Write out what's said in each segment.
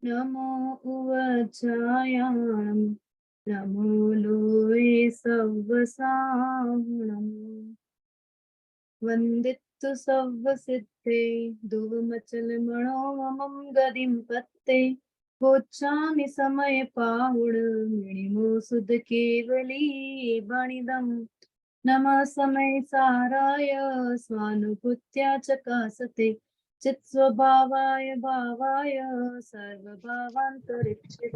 नमो उवचायां नमो लोये सव्वसाहुणम् वन्दित्तु सव्वसिद्धे दुवमचलमणोममं गदिं पत्ते गोच्चामि समय पाहुड मिणिमो सुध केवली बणिदम् नमः समय साराय स्वानुभूत्या चकासते चित स्वभावाय भावाय सर्वभावांतरिक्षते।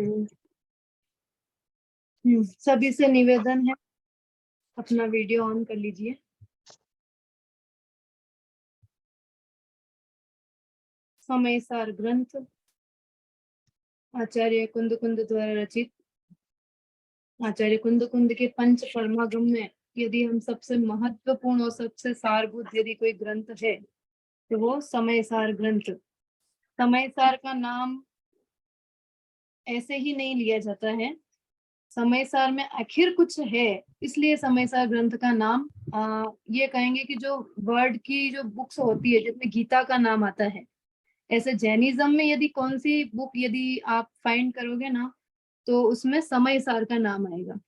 सभी से निवेदन है अपना वीडियो ऑन कर लीजिए। समय सार ग्रंथ आचार्य कुंद कुंद द्वारा रचित। आचार्य कुंद कुंद के पंच परमागम में यदि हम सबसे महत्वपूर्ण और सबसे सारभूत यदि कोई ग्रंथ है तो वो समय सार ग्रंथ। समय सार का नाम ऐसे ही नहीं लिया जाता है, समय सार में आखिर कुछ है, इसलिए समय सार ग्रंथ का नाम ये कहेंगे कि जो वर्ड की जो बुक्स होती है जिसमें गीता का नाम आता है, ऐसे जैनिज्म में यदि कौन सी बुक यदि आप फाइंड करोगे ना तो उसमें समय सार का नाम आएगा।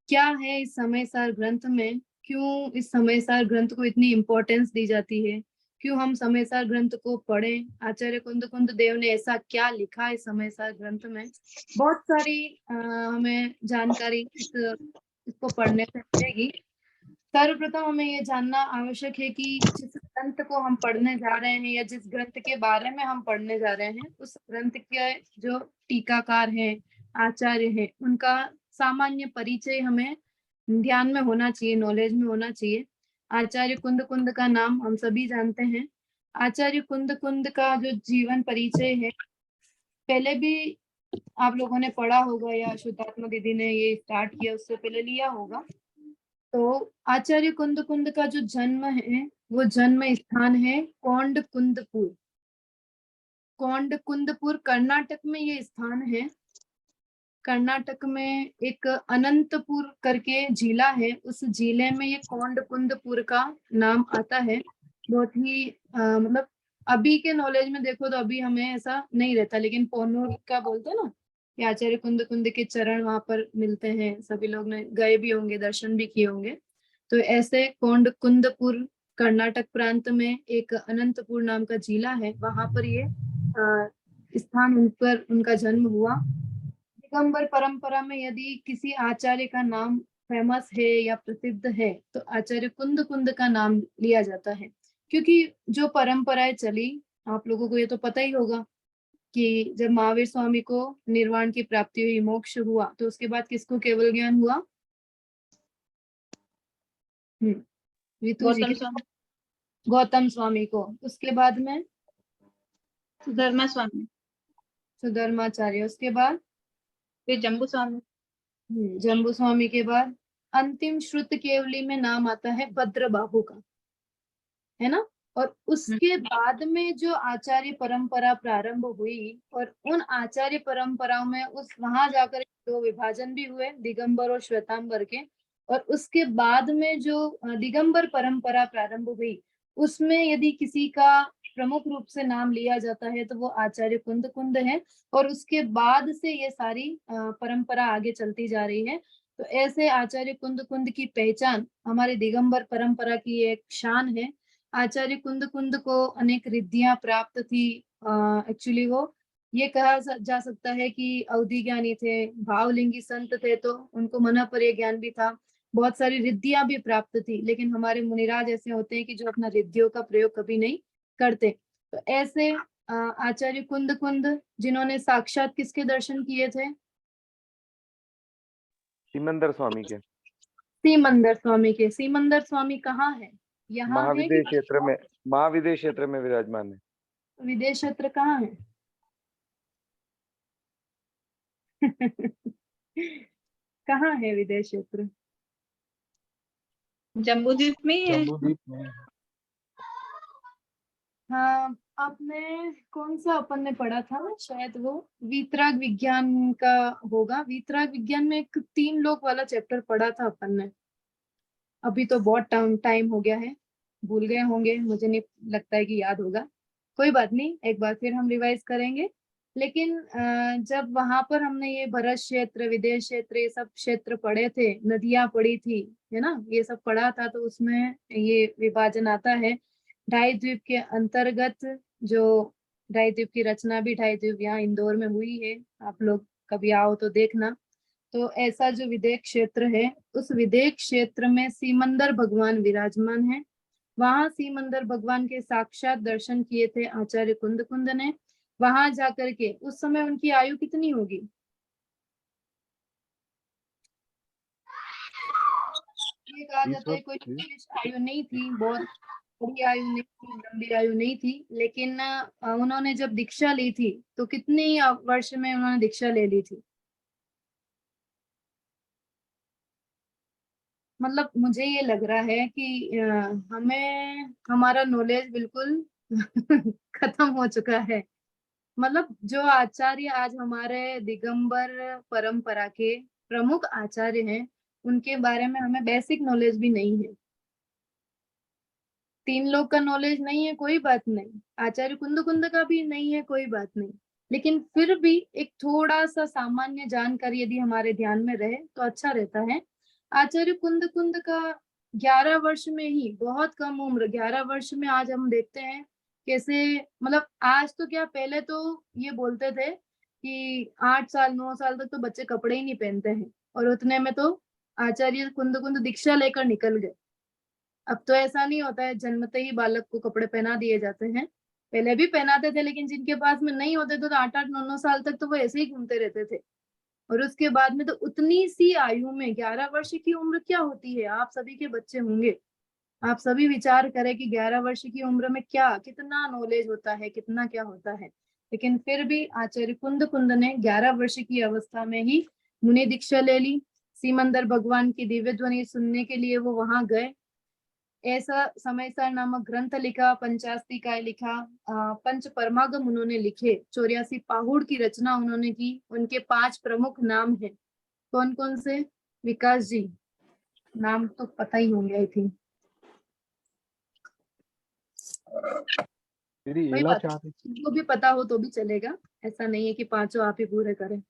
क्या है इस समय सार ग्रंथ में, क्यों इस समय सार ग्रंथ को इतनी इम्पोर्टेंस दी जाती है, क्यों हम समय सार ग्रंथ को पढ़ें, आचार्य कुंद कुंद देव ने ऐसा क्या लिखा है समय सार ग्रंथ में, बहुत सारी हमें जानकारी इसको पढ़ने से मिलेगी। सर्वप्रथम हमें ये जानना आवश्यक है कि जिस ग्रंथ को हम पढ़ने जा रहे हैं या जिस ग्रंथ के बारे में हम पढ़ने जा रहे हैं उस ग्रंथ के जो टीकाकार हैं, आचार्य हैं, उनका सामान्य परिचय हमें ध्यान में होना चाहिए, नॉलेज में होना चाहिए। आचार्य कुंद कुंद का नाम हम सभी जानते हैं। आचार्य कुंद कुंद का जो जीवन परिचय है पहले भी आप लोगों ने पढ़ा होगा या शुद्धात्मा दीदी ने ये स्टार्ट किया उससे पहले लिया होगा। तो आचार्य कुंद कुंद का जो जन्म है वो जन्म स्थान है कोंड कुंदपुर। कोंड कुंदपुर कर्नाटक में ये स्थान है। कर्नाटक में एक अनंतपुर करके जिला है, उस जिले में ये कोंड कुंदपुर का नाम आता है। बहुत ही मतलब अभी के नॉलेज में देखो तो अभी हमें ऐसा नहीं रहता, लेकिन पोनूर का बोलते हैं ना कि आचार्य कुंद कुंद के चरण वहां पर मिलते हैं, सभी लोग ने गए भी होंगे, दर्शन भी किए होंगे। तो ऐसे कोंड कुंदपुर कर्नाटक प्रांत में एक अनंतपुर नाम का जिला है, वहां पर ये स्थान उन पर उनका जन्म हुआ। दिगंबर परंपरा में यदि किसी आचार्य का नाम फेमस है या प्रसिद्ध है तो आचार्य कुंद कुंद का नाम लिया जाता है, क्योंकि जो परंपराएं चली, आप लोगों को ये तो पता ही होगा कि जब महावीर स्वामी को निर्वाण की प्राप्ति हुई, मोक्ष हुआ, तो उसके बाद किसको केवल ज्ञान हुआ? रितु जी गौतम स्वामी को। उसके बाद में सुधर्मा स्वामी, सुधर्माचार्य, उसके बाद फिर जम्बू स्वामी, जम्बू स्वामी के बाद अंतिम श्रुत केवली में नाम आता है भद्रबाहु का, है ना। और उसके बाद में जो आचार्य परंपरा प्रारंभ हुई और उन आचार्य परंपराओं में उस वहां जाकर दो विभाजन भी हुए, दिगंबर और श्वेतांबर के। और उसके बाद में जो दिगंबर परंपरा प्रारंभ हुई उसमें यदि किसी का प्रमुख रूप से नाम लिया जाता है तो वो आचार्य कुंद कुंद है। और उसके बाद से ये सारी परंपरा आगे चलती जा रही है। तो ऐसे आचार्य कुंद कुंद की पहचान हमारे दिगंबर परंपरा की एक शान है। आचार्य कुंद कुंद को अनेक रिद्धियां प्राप्त थी। एक्चुअली वो ये कहा जा सकता है कि अवधि ज्ञानी थे, भावलिंगी संत थे, तो उनको मना पर ज्ञान भी था, बहुत सारी रिद्धियां भी प्राप्त थी। लेकिन हमारे मुनिराज ऐसे होते हैं कि जो अपना रिद्धियों का प्रयोग कभी नहीं करते। तो ऐसे आचार्य कुंद कुंद जिन्होंने साक्षात किसके दर्शन किए थे? सीमंदर स्वामी के। सीमंदर स्वामी के। सीमंदर स्वामी कहाँ है? यहाँ है महाविदेश कि क्षेत्र में, महाविदेश क्षेत्र में विराजमान है। विदेश क्षेत्र कहाँ है? कहाँ है विदेश क्षेत्र? जम्बूद्वीप में ही है। जम्बूद्वीप में। हाँ, आपने कौन सा अपन ने पढ़ा था, शायद वो वीतराग विज्ञान का होगा। वीतराग विज्ञान में एक 3 लोक वाला चैप्टर पढ़ा था अपन ने। अभी तो बहुत टाइम हो गया है, भूल गए होंगे, मुझे नहीं लगता है कि याद होगा। कोई बात नहीं, एक बार फिर हम रिवाइज करेंगे। लेकिन जब वहां पर हमने ये भरत क्षेत्र, विदेश क्षेत्र, ये सब क्षेत्र पढ़े थे, नदियां पढ़ी थी, है ना, ये सब पढ़ा था, तो उसमें ये विभाजन आता है। ढाई द्वीप के अंतर्गत जो ढाई द्वीप की रचना भी ढाई द्वीप यहाँ इंदौर में हुई है, आप लोग कभी आओ तो देखना। तो ऐसा जो विदेश क्षेत्र है, उस विदेश क्षेत्र में सीमंदर भगवान विराजमान है। वहां सीमंदर भगवान के साक्षात दर्शन किए थे आचार्य कुंद कुंद ने। वहां जाकर के उस समय उनकी आयु कितनी होगी? ये कहा जाता है कोई विशेष आयु नहीं थी, बहुत बड़ी आयु नहीं थी, लंबी आयु नहीं थी, लेकिन उन्होंने जब दीक्षा ली थी तो कितने वर्ष में उन्होंने दीक्षा ले ली थी? मतलब मुझे ये लग रहा है कि हमें हमारा नॉलेज बिल्कुल खत्म हो चुका है। मतलब जो आचार्य आज हमारे दिगंबर परंपरा के प्रमुख आचार्य हैं, उनके बारे में हमें बेसिक नॉलेज भी नहीं है। तीन लोग का नॉलेज नहीं है, कोई बात नहीं, आचार्य कुंद कुंद का भी नहीं है, कोई बात नहीं, लेकिन फिर भी एक थोड़ा सा सामान्य जानकारी यदि हमारे ध्यान में रहे तो अच्छा रहता है। आचार्य कुंद कुंद का 11 वर्ष में ही, बहुत कम उम्र, 11 वर्ष में आज हम देखते हैं कैसे, मतलब आज तो क्या, पहले तो ये बोलते थे कि 8 साल 9 साल तक तो बच्चे कपड़े ही नहीं पहनते हैं, और उतने में तो आचार्य कुंद कुंद दीक्षा लेकर निकल गए। अब तो ऐसा नहीं होता है, जन्मते ही बालक को कपड़े पहना दिए जाते हैं। पहले भी पहनाते थे, लेकिन जिनके पास में नहीं होते तो 8-8 9-9 साल तक तो वो ऐसे ही घूमते रहते थे। और उसके बाद में तो उतनी सी आयु में 11 वर्ष की उम्र क्या होती है, आप सभी के बच्चे होंगे, आप सभी विचार करें कि 11 वर्ष की उम्र में क्या, कितना नॉलेज होता है, कितना क्या होता है। लेकिन फिर भी आचार्य कुंद कुंद ने 11 वर्ष की अवस्था में ही मुनि दीक्षा ले ली। सीमंदर भगवान की दिव्य ध्वनि सुनने के लिए वो वहां गए। ऐसा समयसार नामक ग्रंथ लिखा, पंचास्तिकाय लिखा, पंच परमागम उन्होंने लिखे, 84 पाहुड़ की रचना उन्होंने की। उनके 5 प्रमुख नाम हैं, कौन कौन से? विकास जी, नाम तो पता ही होंगे आई थिंक। कोई बात नहीं, जिनको भी पता हो तो भी चलेगा, ऐसा नहीं है कि 5 आप ही पूरे करें।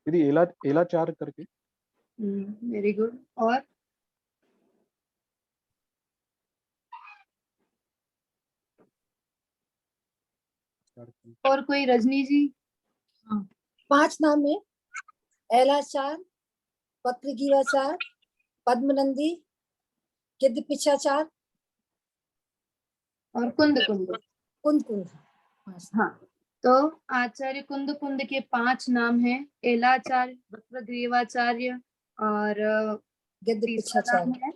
एलाचार करके। Very good. और कोई? रजनी जी। हाँ, 5 नाम है: एलाचार, वक्रगीवाचार, पद्मनंदी, गिद्ध पिछाचार और कुंद कुंद। कुंद कुंद। हाँ, तो आचार्य कुंद कुंद के 5 नाम हैं: एलाचार्य, वक्रग्रीवाचार्य, और गिद्ध तीसरा पिछाचार। नाम है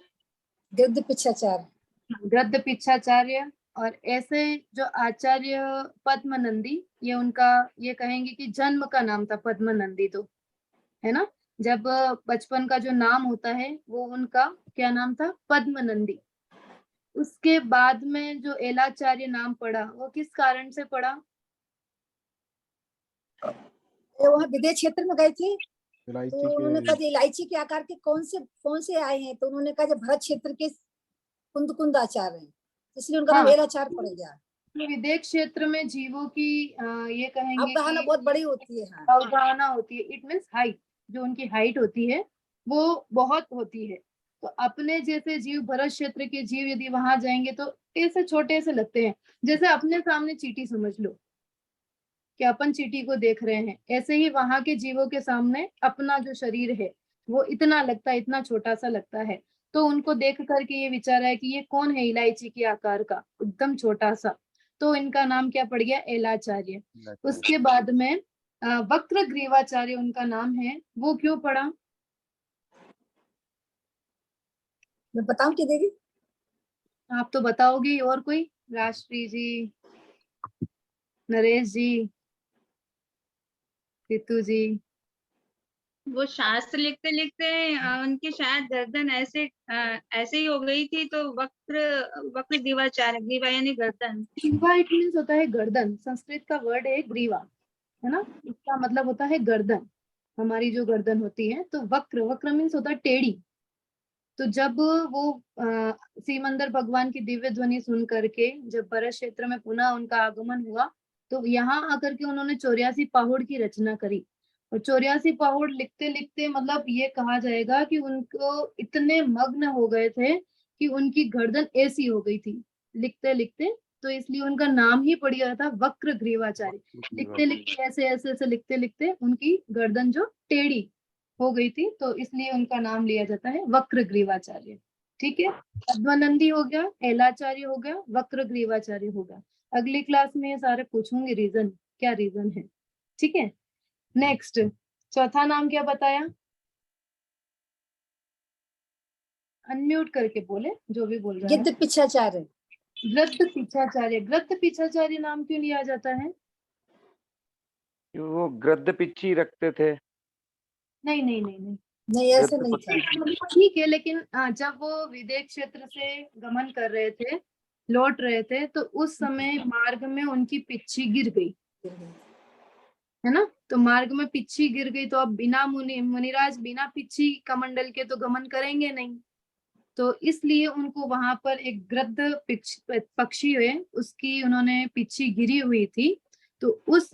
गिद्ध पिछाचार। गद्द पिछाचार्य। और ऐसे जो आचार्य पद्मनंदी, ये उनका, ये कहेंगे कि जन्म का नाम था पद्मनंदी, तो है ना, जब बचपन का जो नाम होता है वो उनका क्या नाम था? पद्मनंदी। उसके बाद में जो एलाचार्य नाम पड़ा, वो किस कारण से पड़ा? वहाँ विदेश क्षेत्र में गए थे, इलायची तो उन्होंने कहा इलायची के आकार के कौन से आए हैं, तो उन्होंने कहा भरत क्षेत्र के कुंद कुंद आचार हैं, इसलिए उनका नाम एलाचार पड़ गया। विदेश क्षेत्र में जीवों की ये कहेंगे अवधारणा बहुत बड़ी होती है। हाँ, अवधारणा होती है, इट मीन्स हाइट, जो उनकी हाइट होती है वो बहुत होती है। तो अपने जैसे जीव, भरत क्षेत्र के जीव यदि वहां जाएंगे तो ऐसे छोटे से लगते हैं, जैसे अपने सामने चींटी समझ लो कि अपन चींटी को देख रहे हैं, ऐसे ही वहां के जीवों के सामने अपना जो शरीर है वो इतना लगता है, इतना छोटा सा लगता है। तो उनको देख करके ये विचार है कि ये कौन है इलायची के आकार का, एकदम छोटा सा, तो इनका नाम क्या पड़ गया? एलाचार्य। उसके बाद में वक्र ग्रीवाचार्य उनका नाम है, वो क्यों पड़ा? मैं बताऊं क्या देवी? आप तो बताओगी, और कोई? राष्ट्री जी, नरेश जी, रितु जी। वो शास्त्र लिखते लिखते उनकी शायद गर्दन ऐसे ही हो गई थी, तो वक्र ग्रीवाचार्य, ग्रीवा यानी गर्दन। ग्रीवा इट मीन्स होता है गर्दन, संस्कृत का वर्ड है ग्रीवा, है ना, इसका मतलब होता है गर्दन, हमारी जो गर्दन होती है। तो वक्र, वक्र मीन्स होता है टेढ़ी, तो जब वो सीमंदर भगवान की दिव्य ध्वनि सुन करके जब भरत क्षेत्र में पुनः उनका आगमन हुआ, तो यहाँ आकर के उन्होंने 84 पहुड़ की रचना करी। और 84 पहुड़ लिखते लिखते मतलब ये कहा जाएगा कि उनको इतने मग्न हो गए थे कि उनकी गर्दन ऐसी हो गई थी लिखते लिखते, तो इसलिए उनका नाम ही पड़ गया था वक्र ग्रीवाचार्य। लिखते लिखते ऐसे ऐसे ऐसे लिखते लिखते उनकी गर्दन जो टेढ़ी हो गई थी, तो इसलिए उनका नाम लिया जाता है वक्र ग्रीवाचार्य। ठीक है, अध्वनंदी हो गया, एलाचार्य हो गया, वक्र ग्रीवाचार्य हो गया। अगली क्लास में ये सारे पूछूंगी रीजन, क्या रीजन है। ठीक है, नेक्स्ट चौथा नाम क्या बताया, अनम्यूट करके बोले जो भी बोल रहा है। गिद्ध पिछाचार्य। गृध्द पिछाचार्य। गृध्द पिछाचार्य नाम क्यों लिया जाता है? वो गृध्द पिच्ची रखते थे। नहीं नहीं नहीं नहीं, नहीं ऐसे गृध्द नहीं पक्षी। था। ठीक है, लेकिन जब वो विदेश क्षेत्र से गमन कर रहे थे, लौट रहे थे, तो उस समय मार्ग में उनकी पिच्छी गिर गई, है ना। तो मार्ग में पिच्छी गिर गई, तो अब बिना मुनिराज बिना पिच्छी कमंडल के तो गमन करेंगे नहीं, तो इसलिए उनको वहां पर एक गृध्द पक्षी है, उसकी उन्होंने पिच्छी गिरी हुई थी, तो उस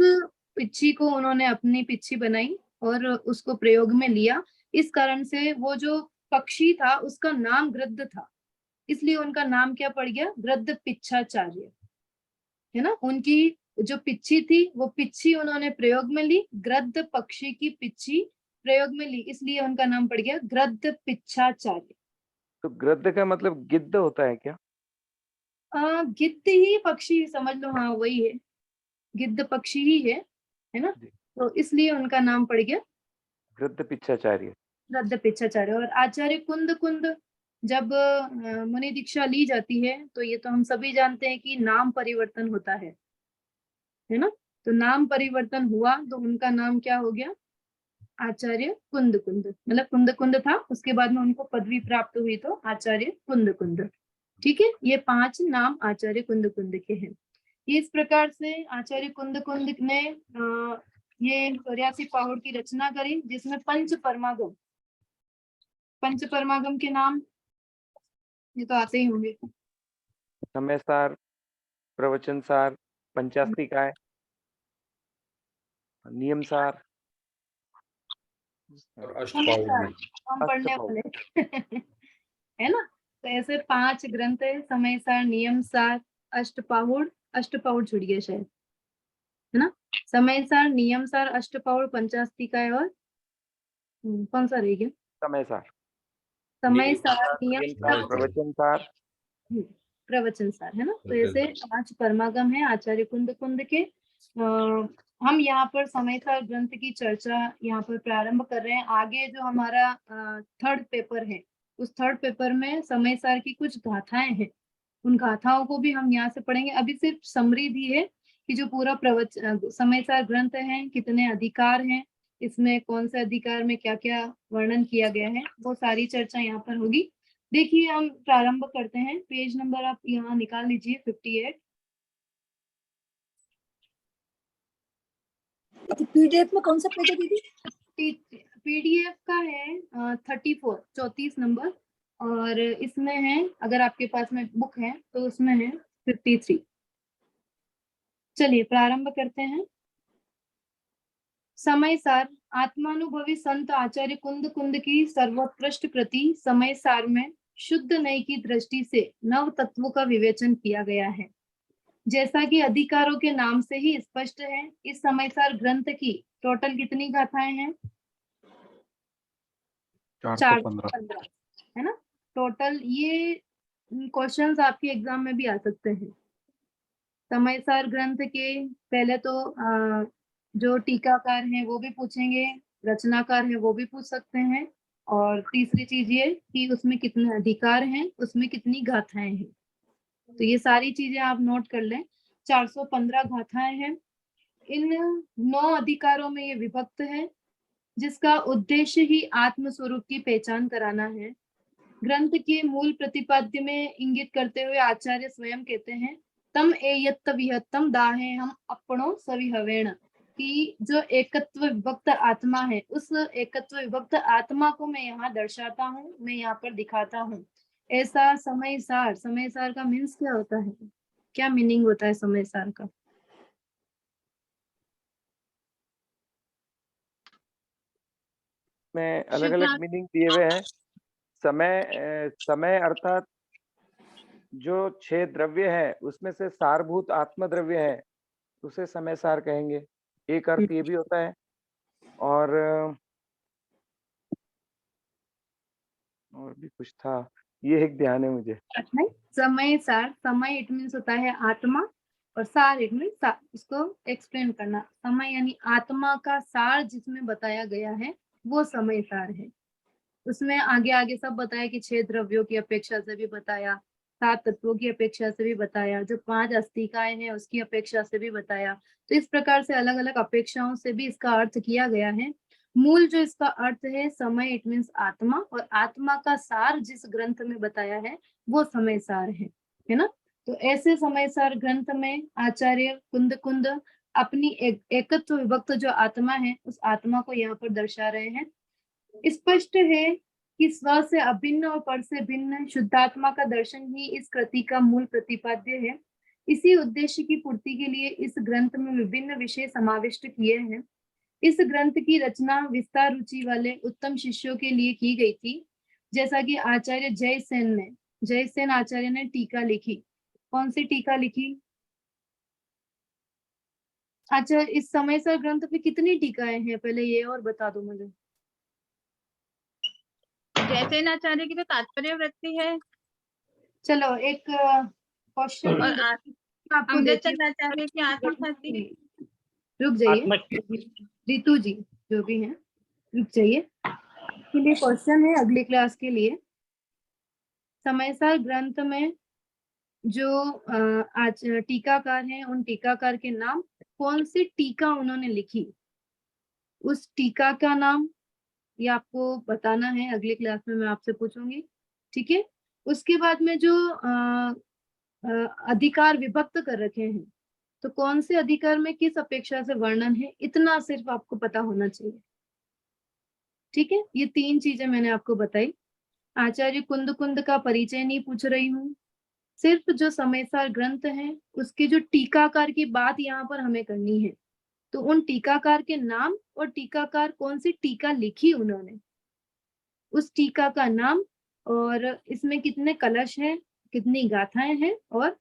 पिच्छी को उन्होंने अपनी पिच्छी बनाई और उसको प्रयोग में लिया। इस कारण से वो जो पक्षी था उसका नाम गृध्द था, इसलिए उनका नाम क्या पड़ गया, गृध्द पिच्छाचार्य, है ना। उनकी जो पिच्छी थी वो पिच्छी उन्होंने प्रयोग में ली, गृध्द पक्षी की पिच्छी प्रयोग में ली, इसलिए उनका नाम पड़ गया गृध्द पिच्छाचार्य। तो गृध्द का मतलब गिद्ध होता है क्या? गिद्ध ही पक्षी समझ लो, हाँ वही है, गिद्ध पक्षी ही है ना। जी। तो इसलिए उनका नाम पड़ गया गृध्द पिच्छाचार्य। गृध्द पिच्छाचार्य। और आचार्य कुंद कुंद, जब मुनि दीक्षा ली जाती है, तो ये तो हम सभी जानते हैं कि नाम परिवर्तन होता है ना। तो नाम परिवर्तन हुआ तो उनका नाम क्या हो गया, आचार्य कुंद कुंद, मतलब कुंद कुंद था, उसके बाद में उनको पदवी प्राप्त हुई तो आचार्य कुंद कुंद। ठीक है, ये 5 नाम आचार्य कुंद कुंद के हैं। इस प्रकार से आचार्य कुंद कुंद ने ये 84 पहुड़ की रचना करी, जिसमें पंच परमागम के नाम ये तो आते ही होंगे। समय सार, प्रवचन सार, पंचास्तिकाय, नियम सार और अष्टपाउर भी। हम पढ़ने वाले है ना। तो ऐसे 5 ग्रंथ है, समय सार, नियम सार, अष्टपाहुड़, अष्टपाहुड़ छूट गया शायद, है ना। समय सार, नियम सार, अष्टपाहुड़, पंचास्तिकाय और कौन सा रह गया, समय सार, समय सार, नियम नियम सार, सार, प्रवचन सार, प्रवचन सार, है ना। तो प्रवचन ऐसे 5 परमागम है आचार्य कुंद कुंद के। हम यहाँ पर समय सार ग्रंथ की चर्चा यहाँ पर प्रारंभ कर रहे हैं। आगे जो हमारा 3rd पेपर है, उस 3rd पेपर में समय सार की कुछ गाथाएं हैं, उन गाथाओं को भी हम यहाँ से पढ़ेंगे। अभी सिर्फ समरी दी है कि जो पूरा प्रवचन समय सार ग्रंथ है, कितने अधिकार हैं, इसमें कौन से अधिकार में क्या क्या वर्णन किया गया है, वो सारी चर्चा यहाँ पर होगी। देखिए हम प्रारंभ करते हैं, पेज नंबर आप यहाँ निकाल लीजिए 58। पीडीएफ में कौन सा पेज है दीदी? पीडीएफ का है 34 नंबर, और इसमें है, अगर आपके पास में बुक है तो उसमें है 53। चलिए प्रारंभ करते हैं। समय सार, आत्मानुभवी संत आचार्य कुंद कुंद की सर्वोत्कृष्ट कृति समय सार में शुद्ध नय की दृष्टि से नव तत्वों का विवेचन किया गया है। जैसा कि अधिकारों के नाम से ही स्पष्ट है, इस समय सार ग्रंथ की टोटल कितनी गाथाएं हैं? 415, है ना टोटल। ये क्वेश्चंस आपके एग्जाम में भी आ सकते हैं। समय सार ग्रंथ के पहले तो जो टीकाकार हैं वो भी पूछेंगे, रचनाकार है वो भी पूछ सकते हैं, और तीसरी चीज ये कि उसमें कितने अधिकार हैं, उसमें कितनी गाथाएं हैं। तो ये सारी चीजें आप नोट कर लें। 415 गाथाएं हैं। इन 9 अधिकारों में ये विभक्त है, जिसका उद्देश्य ही आत्म स्वरूप की पहचान कराना है। ग्रंथ के मूल प्रतिपाद्य में इंगित करते हुए आचार्य स्वयं कहते हैं, तम एयत्त विहत्तम दाहे हम अपनो सविहवेण। कि जो एकत्व विभक्त आत्मा है, उस एकत्व विभक्त आत्मा को मैं यहाँ दर्शाता हूँ, मैं यहाँ पर दिखाता हूँ। ऐसा समय सार, समय सार का मीन्स क्या होता है, क्या मीनिंग होता है समय सार का? में अलग शुद्ध अलग मीनिंग दिए हुए हैं। समय अर्थात जो 6 द्रव्य है उसमें से सारभूत आत्म द्रव्य है, उसे समय सार कहेंगे। एक अर्थ ये भी होता है। और भी कुछ था, ये एक ध्यान है मुझे। समय सार, समय इट मीन्स होता है आत्मा, और सार इट मीन्स इसको एक्सप्लेन करना। समय यानी आत्मा का सार जिसमें बताया गया है वो समय सार है। उसमें आगे आगे सब बताया कि 6 द्रव्यों की अपेक्षा से भी बताया, 7 तत्वों की अपेक्षा से भी बताया, जो 5 अस्तिकाएं हैं उसकी अपेक्षा से भी बताया। तो इस प्रकार से अलग अलग अपेक्षाओं से भी इसका अर्थ किया गया है। मूल जो इसका अर्थ है समय इट मीन्स आत्मा, और आत्मा का सार जिस ग्रंथ में बताया है वो समय सार है ना। तो ऐसे समय सार ग्रंथ में आचार्य कुंद कुंद अपनी एकत्व विभक्त जो आत्मा है उस आत्मा को यहाँ पर दर्शा रहे हैं। स्पष्ट है कि स्व से अभिन्न और पर से भिन्न शुद्धात्मा का दर्शन ही इस कृति का मूल प्रतिपाद्य है। इसी उद्देश्य की पूर्ति के लिए इस ग्रंथ में विभिन्न विषय समाविष्ट किए हैं। इस ग्रंथ की रचना विस्तार रुचि वाले उत्तम शिष्यों के लिए की गई थी, जैसा कि आचार्य जयसेन आचार्य ने टीका लिखी। कौन सी टीका लिखी? अच्छा, इस समय सर ग्रंथ पे कितनी टीकाएं हैं पहले ये और बता दो मुझे। जयसेन आचार्य की तो तात्पर्य वृत्ति है। चलो एक क्वेश्चन और आपको देती अमृतचंद्र आचार्य की आत्मख्याति। रुक जाइए रितु जी जो भी हैं, रुक जाइए। के लिए क्वेश्चन है अगली क्लास के लिए। समयसार ग्रंथ में जो आज टीकाकार हैं उन टीकाकार के नाम, कौन सी टीका उन्होंने लिखी, उस टीका का नाम ये आपको बताना है। अगली क्लास में मैं आपसे पूछूंगी, ठीक है। उसके बाद में जो अधिकार विभक्त कर रखे हैं, तो कौन से अधिकार में किस अपेक्षा से वर्णन है, इतना सिर्फ आपको पता होना चाहिए, ठीक है। ये 3 चीजें मैंने आपको बताई। आचार्य कुंद कुंद का परिचय नहीं पूछ रही हूँ, सिर्फ जो समयसार ग्रंथ है उसके जो टीकाकार की बात यहाँ पर हमें करनी है। तो उन टीकाकार के नाम और टीकाकार कौन सी टीका लिखी उन्होंने, उस टीका का नाम, और इसमें कितने कलश हैं, कितनी गाथाएं हैं, और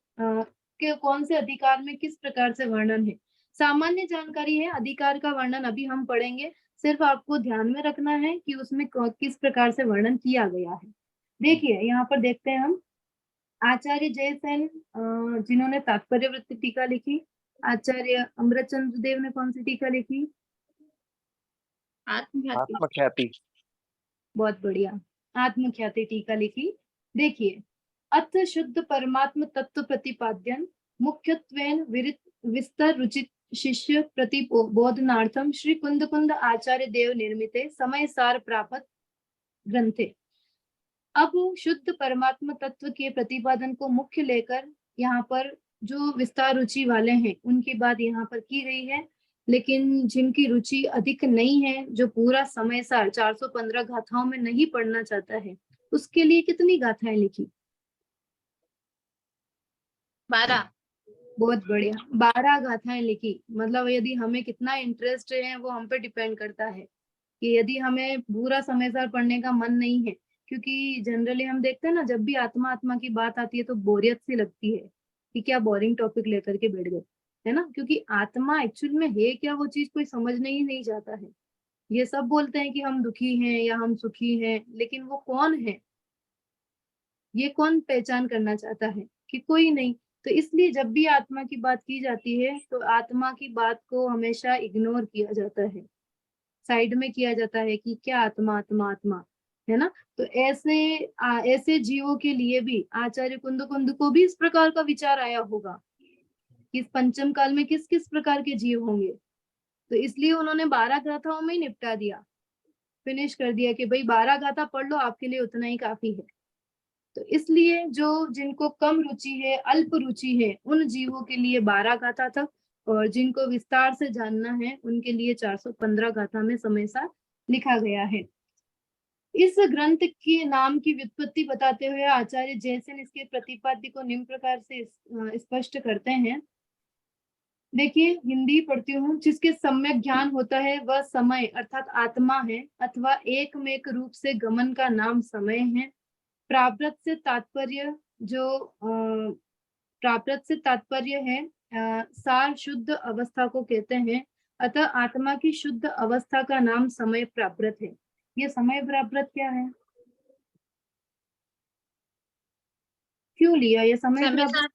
के कौन से अधिकार में किस प्रकार से वर्णन है। सामान्य जानकारी है, अधिकार का वर्णन अभी हम पढ़ेंगे। सिर्फ आपको ध्यान में रखना है कि उसमें किस प्रकार से वर्णन किया गया है। देखिए यहाँ पर देखते हैं हम, आचार्य जयसेन जिन्होंने तात्पर्य वृत्ति टीका लिखी, आचार्य अमृतचंद्र देव ने कौन सी टीका लिखी? आत्मख्याति। बहुत बढ़िया, आत्मख्याति टीका लिखी। देखिए, अथ शुद्ध परमात्म तत्व प्रतिपाद्यन मुख्यत्वेन विस्तार रुचित शिष्य प्रतिबोधनार्थम श्री कुंद कुंद आचार्य देव निर्मिते समय सार प्राप्त ग्रंथे। अब शुद्ध परमात्मा तत्व के प्रतिपादन को मुख्य लेकर यहाँ पर जो विस्तार रुचि वाले हैं उनकी बात यहाँ पर की गई है, लेकिन जिनकी रुचि अधिक नहीं है, जो पूरा समय सार 415 गाथाओं में नहीं पढ़ना चाहता है, उसके लिए कितनी गाथाएं लिखी? 12। बहुत बढ़िया, 12 गाथाएं लिखी। मतलब यदि हमें कितना इंटरेस्ट है वो हम पे डिपेंड करता है कि यदि हमें पूरा समय सार पढ़ने का मन नहीं है, क्योंकि जनरली हम देखते हैं ना, जब भी आत्मा आत्मा की बात आती है तो बोरियत सी लगती है कि क्या बोरिंग टॉपिक लेकर के बैठ गए, है ना। क्योंकि आत्मा एक्चुअल में है क्या, वो चीज कोई समझने ही नहीं जाता है। ये सब बोलते हैं कि हम दुखी हैं या हम सुखी हैं, लेकिन वो कौन है, ये कौन पहचान करना चाहता है कि कोई नहीं। तो इसलिए जब भी आत्मा की बात की जाती है तो आत्मा की बात को हमेशा इग्नोर किया जाता है, साइड में किया जाता है कि क्या आत्मा आत्मा आत्मा, है ना। तो ऐसे जीवों के लिए भी आचार्य कुंद कुंद को भी इस प्रकार का विचार आया होगा कि इस पंचम काल में किस किस प्रकार के जीव होंगे। तो इसलिए उन्होंने 12 गाथाओं में ही निपटा दिया, फिनिश कर दिया कि भाई 12 गाथा पढ़ लो, आपके लिए उतना ही काफी है। तो इसलिए जो जिनको कम रुचि है, अल्प रुचि है, उन जीवों के लिए 12 गाथा तक, और जिनको विस्तार से जानना है उनके लिए 415 गाथा में समय सार लिखा गया है। इस ग्रंथ के नाम की व्युत्पत्ति बताते हुए आचार्य जयसेन इसके प्रतिपाद्य को निम्न प्रकार से स्पष्ट करते हैं। देखिए, हिंदी पढ़ती हूँ। जिसके सम्यक ज्ञान होता है वह समय अर्थात आत्मा है, अथवा एकमेक रूप से गमन का नाम समय है। प्रारब्ध से तात्पर्य है सार शुद्ध अवस्था को कहते हैं, अतः आत्मा की शुद्ध अवस्था का नाम समय प्रारब्ध है। ये समय प्रारब्ध क्या है, क्यों लिया ये समय प्रारब्ध?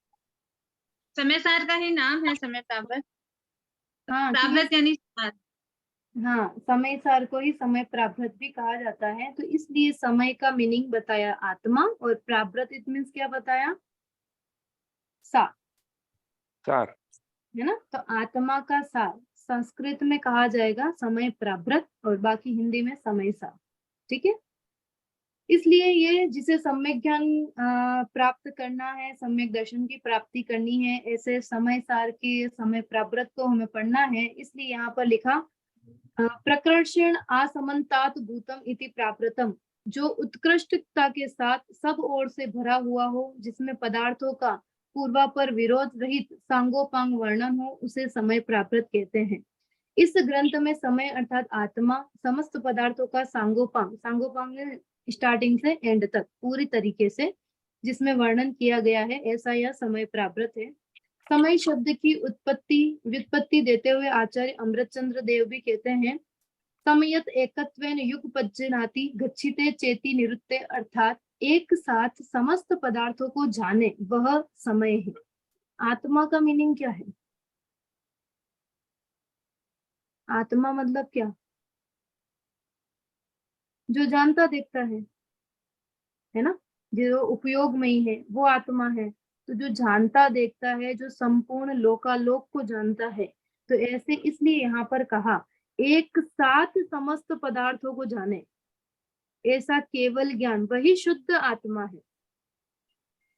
समय सार का ही नाम है समय प्रारब्ध। हाँ, प्रारब्ध यानी सार। हाँ, समय सार को ही समय प्रारब्ध भी कहा जाता है। तो इसलिए समय का मीनिंग बताया आत्मा, और प्रारब्ध इट मीन्स क्या बताया? सार, है ना। तो आत्मा का सार संस्कृत में कहा जाएगा समय प्रारब्ध, और बाकी हिंदी में समय सार। ठीक है। इसलिए ये जिसे सम्यक ज्ञान प्राप्त करना है, सम्यक दर्शन की प्राप्ति करनी है, ऐसे समय सार के समय प्रारब्ध को हमें पढ़ना है। इसलिए यहाँ पर लिखा प्रकर्षण असमन्तात भूतम इति प्राकृतम, जो उत्कृष्टता के साथ सब ओर से भरा हुआ हो, जिसमें पदार्थों का पूर्वापर विरोध रहित सांगोपांग वर्णन हो, उसे समय प्राकृत कहते हैं। इस ग्रंथ में समय अर्थात आत्मा समस्त पदार्थों का सांगोपांग स्टार्टिंग से एंड तक पूरी तरीके से जिसमें वर्णन किया गया है, ऐसा यह समय प्राकृत है। समय शब्द की व्युत्पत्ति देते हुए आचार्य अमृतचंद्र देव भी कहते हैं, समयत एकत्वेन युगपज्जनाति गच्छिते चेति निरुत्ते, अर्थात एक साथ समस्त पदार्थों को जाने वह समय है। आत्मा का मीनिंग क्या है? आत्मा मतलब क्या? जो जानता देखता है ना, जो उपयोग में ही है वो आत्मा है। तो जो जानता देखता है, जो संपूर्ण लोकालोक को जानता है, तो ऐसे इसलिए यहाँ पर कहा एक साथ समस्त पदार्थों को जाने, ऐसा केवल ज्ञान वही शुद्ध आत्मा है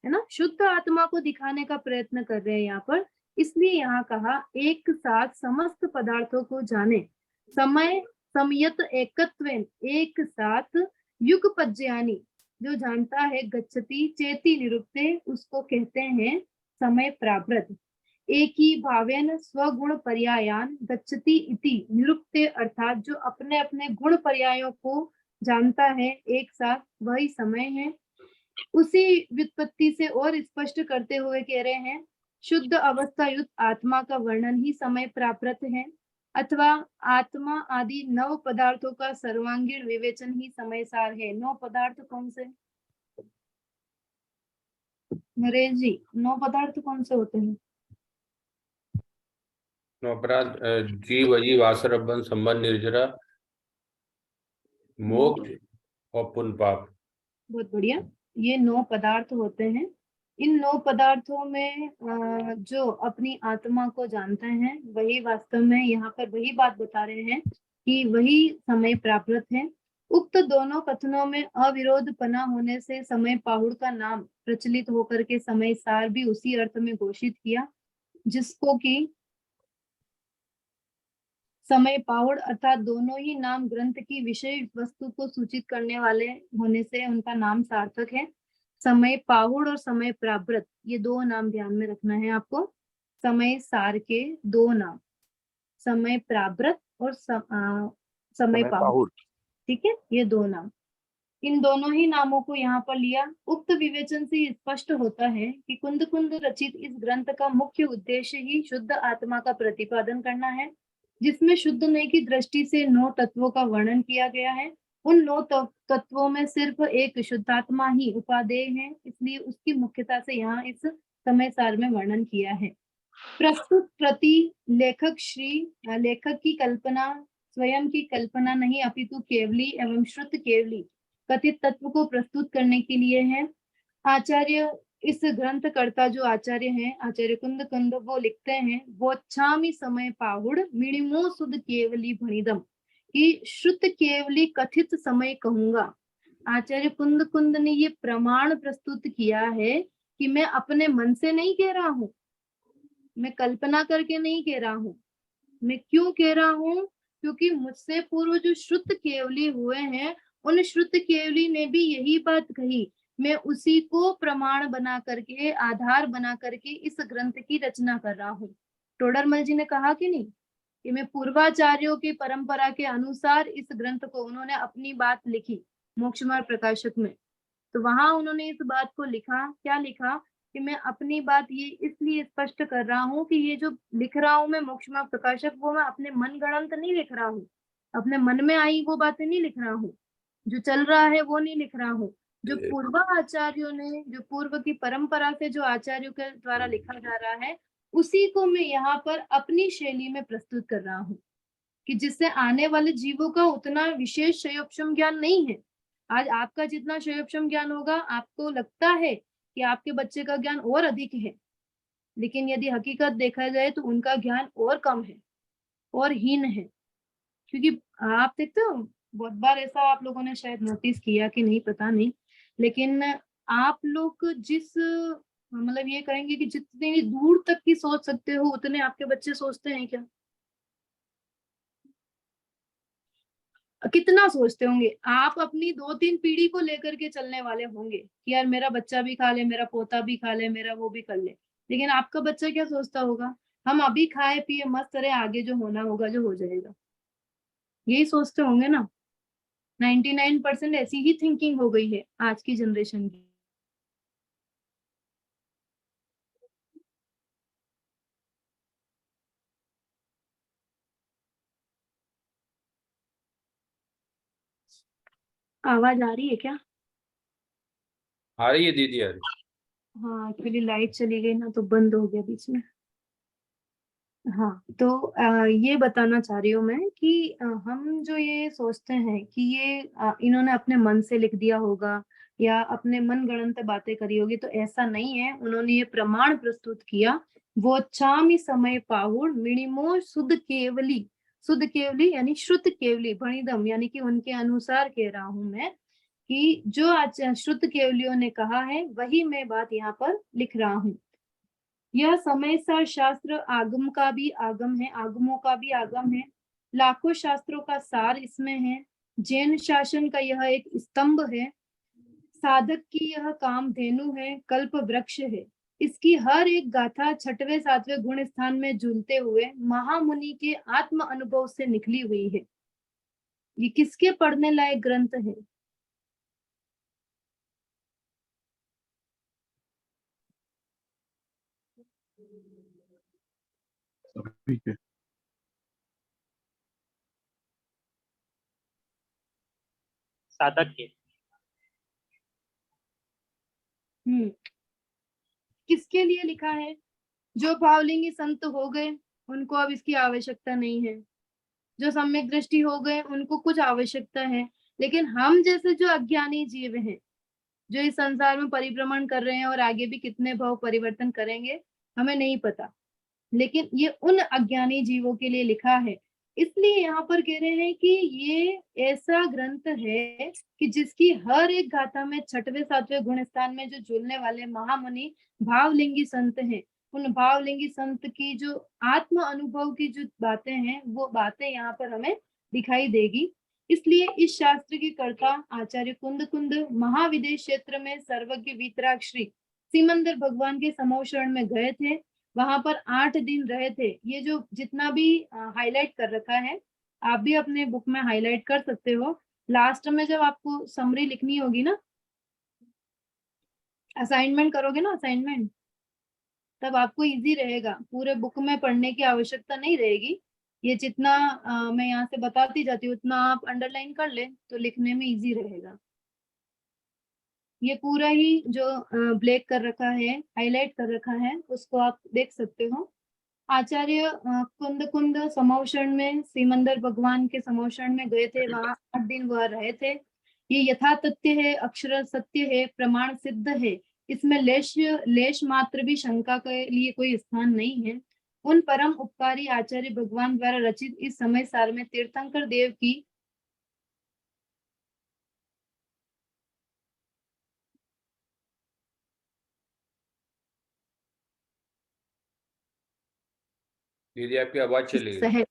ना। शुद्ध आत्मा को दिखाने का प्रयत्न कर रहे हैं यहाँ पर। इसलिए यहाँ कहा एक साथ समस्त पदार्थों को जाने, समय समयत एकत्वेन एक साथ, युगपज्जयानि जो जानता है, गच्छति चेति निरुक्ते उसको कहते हैं समय प्रारब्ध। एक ही भावेन स्वगुण पर्यायान गच्छति इति निरुक्ते, अर्थात जो अपने अपने गुण पर्यायों को जानता है एक साथ, वही समय है। उसी व्युत्पत्ति से और स्पष्ट करते हुए कह रहे हैं, शुद्ध अवस्था युक्त आत्मा का वर्णन ही समय प्राकृत है, अथवा आत्मा आदि 9 पदार्थों का सर्वांगीण विवेचन ही समय सार है। 9 पदार्थ कौन से? नरेश जी, 9 पदार्थ कौन से होते हैं? अपराध जीव अजीव आसरबन संबंध निर्जरा मोक्ष और पुण्य पाप। बहुत बढ़िया, ये 9 पदार्थ होते हैं। इन 9 पदार्थों में जो अपनी आत्मा को जानते हैं वही वास्तव में यहाँ पर वही बात बता रहे हैं कि वही समय प्राकृत है। उक्त दोनों कथनों में अविरोध पना होने से समय पाहुड़ का नाम प्रचलित होकर के समय सार भी उसी अर्थ में घोषित किया, जिसको कि समय पाहुड़ अर्थात दोनों ही नाम ग्रंथ की विषय वस्तु को सूचित करने वाले होने से उनका नाम सार्थक है। समय पाहुड़ और समय प्रारब्ध, ये 2 नाम ध्यान में रखना है आपको। समय सार के 2 नाम, समय प्रारब्ध और समय पाहुड़। ठीक है, ये 2 नाम, इन दोनों ही नामों को यहाँ पर लिया। उक्त विवेचन से स्पष्ट होता है कि कुंद कुंद रचित इस ग्रंथ का मुख्य उद्देश्य ही शुद्ध आत्मा का प्रतिपादन करना है, जिसमें शुद्धमय की दृष्टि से 9 तत्वों का वर्णन किया गया है। उन 9 तत्वों में सिर्फ एक शुद्धात्मा ही उपादेय है, इसलिए उसकी मुख्यता से यहाँ इस समय सार में वर्णन किया है। प्रस्तुत प्रति लेखक की कल्पना स्वयं की कल्पना नहीं, अपितु केवली एवं श्रुत केवली कथित तत्व को प्रस्तुत करने के लिए है। आचार्य इस ग्रंथकर्ता जो आचार्य हैं, आचार्य कुंद कुंद, वो लिखते हैं, वोच्छामि समय पाहुड़ मिणिमो सुध केवली भणिदम, कि श्रुत केवली कथित समय कहूंगा। आचार्य कुंद कुंद ने ये प्रमाण प्रस्तुत किया है कि मैं अपने मन से नहीं कह रहा हूँ, मैं कल्पना करके नहीं कह रहा हूँ। मैं क्यों कह रहा हूँ? क्योंकि मुझसे पूर्व जो श्रुत केवली हुए हैं, उन श्रुत केवली ने भी यही बात कही। मैं उसी को प्रमाण बना करके, आधार बना करके इस ग्रंथ की रचना कर रहा हूँ। टोडरमल जी ने कहा कि नहीं कि मैं पूर्वाचार्यों की परंपरा के अनुसार इस ग्रंथ को, उन्होंने अपनी बात लिखी मोक्ष मार्ग प्रकाशक में। तो वहां उन्होंने इस बात को लिखा, क्या लिखा कि मैं अपनी बात ये इसलिए स्पष्ट कर रहा हूँ कि ये जो लिख रहा हूँ मैं मोक्ष मार्ग प्रकाशक, वो मैं अपने मन गणंत नहीं लिख रहा हूँ, अपने मन में आई वो बातें नहीं लिख रहा हूँ, जो चल रहा है वो नहीं लिख रहा हूँ। जो पूर्व आचार्यों ने, जो पूर्व की परंपरा से जो आचार्यों के द्वारा लिखा जा रहा है, उसी को मैं यहाँ पर अपनी शैली में प्रस्तुत कर रहा हूँ, कि जिससे आने वाले जीवों का उतना विशेष शयोपशम ज्ञान नहीं है। आज आपका जितना शयोपशम ज्ञान होगा, आपको लगता है कि आपके बच्चे का ज्ञान और अधिक है, लेकिन यदि हकीकत देखा जाए तो उनका ज्ञान और कम है और हीन है। क्योंकि आप देखते हो, बहुत बार ऐसा आप लोगों ने शायद नोटिस किया कि नहीं, पता नहीं, लेकिन आप लोग जिस मतलब ये कहेंगे कि जितनी दूर तक की सोच सकते हो उतने आपके बच्चे सोचते हैं क्या? कितना सोचते होंगे? आप अपनी 2-3 पीढ़ी को लेकर के चलने वाले होंगे कि यार मेरा बच्चा भी खा ले, मेरा पोता भी खा ले, मेरा वो भी कर ले। लेकिन आपका बच्चा क्या सोचता होगा? हम अभी खाए पिए मस्त रहे, आगे जो होना होगा जो हो जाएगा। यही सोचते होंगे ना। 99% ऐसी ही थिंकिंग हो गई है आज की जनरेशन की। आवाज आ रही है क्या? आ रही है दीदी, आ रही हाँ, एक्चुअली लाइट चली गई ना तो बंद हो गया बीच में। हाँ, तो ये बताना चाह रही हूँ मैं कि हम जो ये सोचते हैं कि ये इन्होंने अपने मन से लिख दिया होगा या अपने मन गढ़ंत बातें करी होगी, तो ऐसा नहीं है। उन्होंने ये प्रमाण प्रस्तुत किया। वो चामी समय पाहुड़ मिणिमो शुद्ध केवली यानी श्रुत केवली भणिदम, यानी कि उनके अनुसार कह रहा हूं मैं कि जो आज श्रुत केवलियों ने कहा है वही मैं बात यहाँ पर लिख रहा हूँ। यह समय सार शास्त्र आगम का भी आगम है, आगमों का भी आगम है। लाखों शास्त्रों का सार इसमें है। जैन शासन का यह एक स्तंभ है। साधक की यह काम धेनु है, कल्प वृक्ष है। इसकी हर एक गाथा 6वें 7वें गुण स्थान में झूलते हुए महामुनि के आत्म अनुभव से निकली हुई है। ये किसके पढ़ने लायक ग्रंथ है? ठीक है। साधक के। किसके लिए लिखा है? जो भावलिंगी संत हो गए उनको अब इसकी आवश्यकता नहीं है। जो सम्यक दृष्टि हो गए उनको कुछ आवश्यकता है। लेकिन हम जैसे जो अज्ञानी जीव हैं, जो इस संसार में परिभ्रमण कर रहे हैं और आगे भी कितने भाव परिवर्तन करेंगे हमें नहीं पता, लेकिन ये उन अज्ञानी जीवों के लिए लिखा है। इसलिए यहाँ पर कह रहे हैं कि ये ऐसा ग्रंथ है कि जिसकी हर एक गाथा में 6वें 7वें गुण स्थान में जो जुड़ने वाले महामुनि भावलिंगी संत हैं, उन भावलिंगी संत की जो आत्म अनुभव की जो बातें हैं वो बातें यहाँ पर हमें दिखाई देगी। इसलिए इस शास्त्र के कर्ता आचार्य कुंद कुंद महाविदेश क्षेत्र में सर्वज्ञ वीतराग श्री सिमंदर भगवान के समोशरण में गए थे। वहां पर 8 दिन रहे थे। ये जो जितना भी हाईलाइट कर रखा है, आप भी अपने बुक में हाईलाइट कर सकते हो। लास्ट में जब आपको समरी लिखनी होगी ना, असाइनमेंट करोगे ना, असाइनमेंट, तब आपको इजी रहेगा। पूरे बुक में पढ़ने की आवश्यकता नहीं रहेगी। ये जितना मैं यहाँ से बताती जाती हूँ उतना आप अंडरलाइन कर ले तो लिखने में इजी रहेगा। ये पूरा ही जो ब्लैक कर रखा है, हाईलाइट कर रखा है, उसको आप देख सकते हो। आचार्य कुंद कुंद समोषण में सिमंदर भगवान के समोषण में गए थे। वहां 8 दिन वह रहे थे। ये यथा तथ्य है, अक्षर सत्य है, प्रमाण सिद्ध है। इसमें लेश मात्र भी शंका के लिए कोई स्थान नहीं है। उन परम उपकारी आचार्य भगवान द्वारा रचित इस समय सार में तीर्थंकर देव की दीदी आपकी आवाज चली गई। सह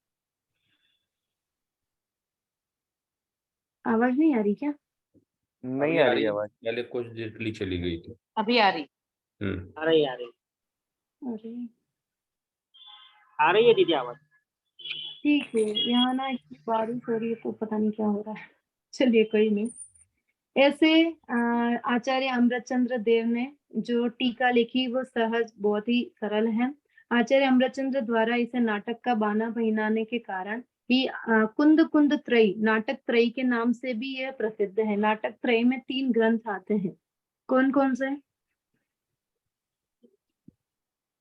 आवाज नहीं आ रही क्या? नहीं अभी आ आ रही रही है, आवाज। पहले कुछ देर के लिए चली गई थी। अभी आ रही हम्म। आ रही अरे आ रही है दीदी आवाज। ठीक है, यहाँ ना इतनी बारिश हो रही है तो पता नहीं क्या हो रहा है। चलिए कोई नहीं। ऐसे आचार्य अमृतचंद्र देव ने जो टीका लिखी वो सहज बहुत ही सरल है। आचार्य अमृतचंद्र द्वारा इसे नाटक का बाना पहनाने के कारण ही कुंद कुंद त्रयी नाटक त्रयी के नाम से भी यह प्रसिद्ध है। नाटक त्रयी में 3 ग्रंथ आते हैं। कौन कौन से?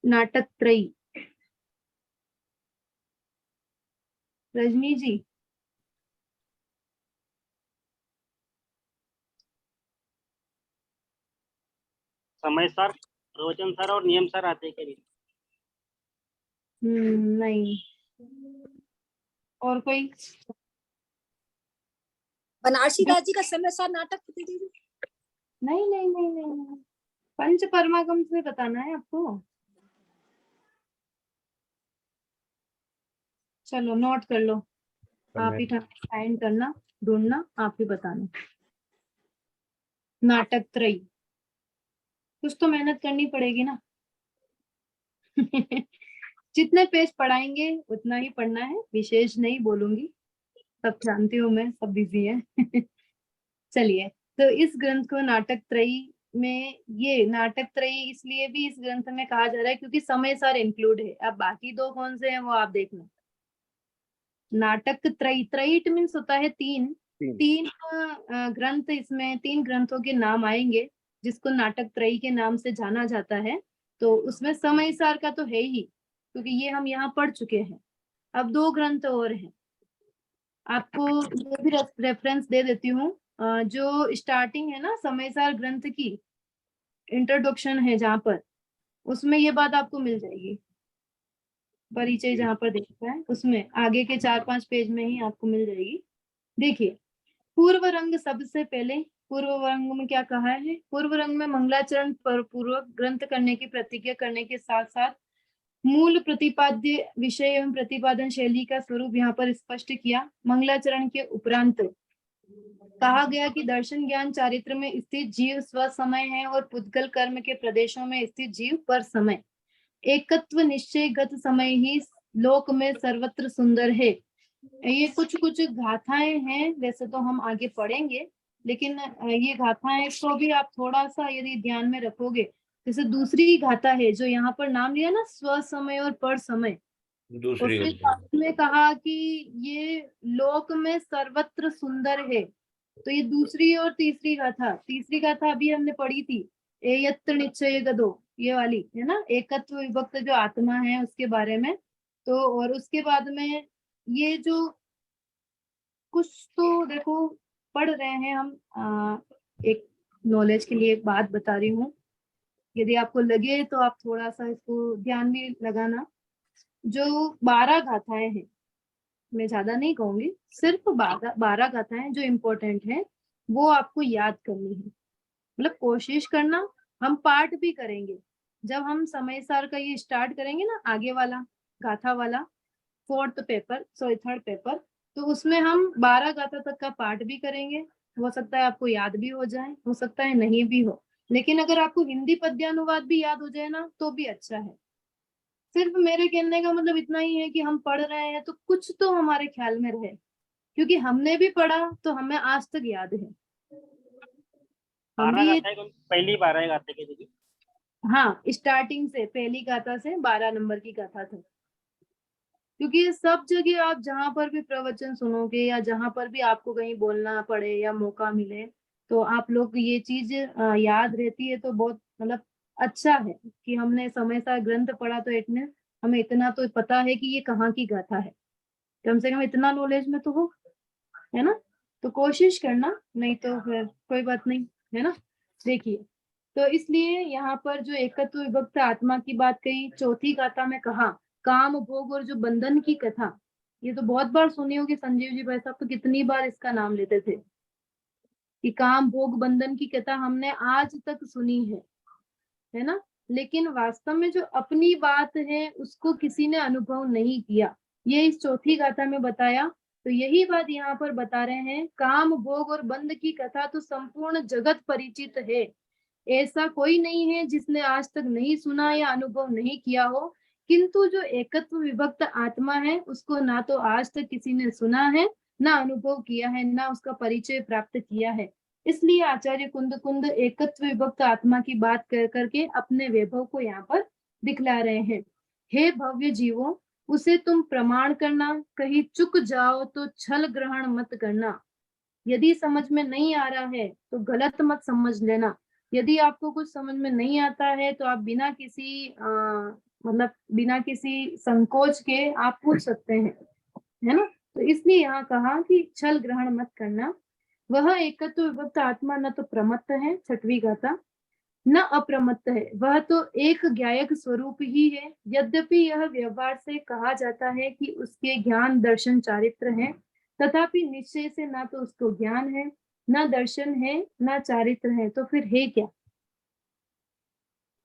नाटक त्रयी। रजनी जी समय सार, प्रवचन सार और नियम सार आते हैं क्या दीदी? नहीं। और कोई? बनारसी दास जी का समय सार नाटक होती थी। नहीं नहीं नहीं नहीं नहीं। पंच परमागम से बताना है आपको। चलो नोट कर लो, आप ही फाइंड करना, ढूंढना, आप ही बताना। नाटक त्रयी। कुछ तो मेहनत करनी पड़ेगी ना। जितने पेज पढ़ाएंगे उतना ही पढ़ना है, विशेष नहीं बोलूंगी, सब जानती हूँ मैं, सब बिजी है। चलिए, तो इस ग्रंथ को नाटक त्रयी में, ये नाटक त्रयी इसलिए भी इस ग्रंथ में कहा जा रहा है क्योंकि समय सार इंक्लूड है। अब बाकी 2 कौन से हैं वो आप देखना। नाटक त्रयी, त्रयी इट मीन्स होता है 3 ग्रंथ, इसमें 3 ग्रंथों के नाम आएंगे जिसको नाटक त्रयी के नाम से जाना जाता है। तो उसमें समय सार का तो है ही, क्योंकि ये हम यहाँ पढ़ चुके हैं। अब 2 ग्रंथ और हैं, आपको ये भी रेफरेंस दे देती हूँ। जो स्टार्टिंग है ना समय सार ग्रंथ की, इंट्रोडक्शन है जहाँ पर, उसमें ये बात आपको मिल जाएगी। परिचय जहाँ पर देखता है उसमें आगे के 4-5 पेज में ही आपको मिल जाएगी। देखिए, पूर्व रंग सबसे पहले, पूर्व रंग में क्या कहा है? पूर्व रंग में मंगलाचरण पूर्वक ग्रंथ करने की प्रतिज्ञा करने के साथ साथ मूल प्रतिपाद्य विषय एवं प्रतिपादन शैली का स्वरूप यहाँ पर स्पष्ट किया। मंगलाचरण के उपरांत कहा गया कि दर्शन ज्ञान चारित्र में स्थित जीव स्व समय है और पुद्गल कर्म के प्रदेशों में स्थित जीव पर समय। एकत्व निश्चय गत समय ही लोक में सर्वत्र सुंदर है। ये कुछ कुछ गाथाएं हैं, वैसे तो हम आगे पढ़ेंगे, लेकिन ये गाथाएं को भी आप थोड़ा सा यदि ध्यान में रखोगे, जैसे दूसरी गाथा है जो यहाँ पर नाम लिया ना, स्व समय और पर समय, दूसरी उसके साथ में कहा कि ये लोक में सर्वत्र सुंदर है। तो ये दूसरी और तीसरी गाथा, तीसरी गाथा अभी हमने पढ़ी थी, एयत्र निश्चय गदो, ये वाली है ना, एकत्व विभक्त जो आत्मा है उसके बारे में। तो और उसके बाद में ये जो कुछ तो देखो पढ़ रहे हैं हम, एक नॉलेज के लिए एक बात बता रही हूँ, यदि आपको लगे तो आप थोड़ा सा इसको ध्यान भी लगाना। जो 12 गाथाएं हैं, मैं ज्यादा नहीं कहूंगी, सिर्फ 12 गाथाएं जो इम्पोर्टेंट है वो आपको याद करनी है। मतलब कोशिश करना, हम पाठ भी करेंगे जब हम समय सार का ये स्टार्ट करेंगे ना, आगे वाला गाथा वाला 4th paper, sorry 3rd paper, तो उसमें हम 12 गाथा तक का पाठ भी करेंगे। हो सकता है आपको याद भी हो जाए, हो सकता है नहीं भी हो, लेकिन अगर आपको हिंदी पद्यानुवाद भी याद हो जाए ना तो भी अच्छा है। सिर्फ मेरे कहने का मतलब इतना ही है कि हम पढ़ रहे हैं तो कुछ तो हमारे ख्याल में रहे, क्योंकि हमने भी पढ़ा तो हमें आज तक याद है। हम 12 भी गाथा है, पहली 12 गाथे की दीदी। हाँ, स्टार्टिंग से पहली गाथा से 12 नंबर की गाथा था, क्योंकि सब जगह आप जहां पर भी प्रवचन सुनोगे या जहां पर भी आपको कहीं बोलना पड़े या मौका मिले, तो आप लोग ये चीज याद रहती है तो बहुत मतलब अच्छा है कि हमने समय सा ग्रंथ पढ़ा, तो इतने हमें इतना तो पता है कि ये कहाँ की गाथा है, कम से कम इतना नॉलेज में तो हो, है ना। तो कोशिश करना, नहीं तो फिर कोई बात नहीं, है ना। देखिए, तो इसलिए यहाँ पर जो एकत्व विभक्त आत्मा की बात कही, चौथी गाथा में कहा काम भोग और जो बंधन की कथा, ये तो बहुत बार सुनी होगी, संजीव जी भाई साहब तो कितनी बार इसका नाम लेते थे कि काम भोग बंधन की कथा हमने आज तक सुनी है ना। लेकिन वास्तव में जो अपनी बात है उसको किसी ने अनुभव नहीं किया। ये इस चौथी गाथा में बताया। तो यही बात यहाँ पर बता रहे हैं, काम भोग और बंध की कथा तो संपूर्ण जगत परिचित है। ऐसा कोई नहीं है जिसने आज तक नहीं सुना या अनुभव नहीं किया हो। किंतु जो एकत्व विभक्त आत्मा है उसको ना तो आज तक किसी ने सुना है, ना अनुभव किया है, ना उसका परिचय प्राप्त किया है। इसलिए आचार्य कुंद कुंद एकत्व विभक्त आत्मा की बात कर करके अपने वैभव को यहाँ पर दिखला रहे हैं। हे भव्य जीवों, उसे तुम प्रमाण करना, कहीं चुक जाओ तो छल ग्रहण मत करना। यदि समझ में नहीं आ रहा है तो गलत मत समझ लेना। यदि आपको कुछ समझ में नहीं आता है तो आप बिना किसी मतलब बिना किसी संकोच के आप पूछ सकते हैं, है ना। तो इसलिए यहाँ कहा कि छल ग्रहण मत करना। वह एकत्व विभक्त आत्मा न तो प्रमत्त है, छठवीं गाथा, न अप्रमत्त है, वह तो एक ज्ञायक स्वरूप ही है। यद्यपि यह व्यवहार से कहा जाता है कि उसके ज्ञान दर्शन चारित्र है, तथापि निश्चय से ना तो उसको ज्ञान है, ना दर्शन है, ना चारित्र है, तो फिर है क्या?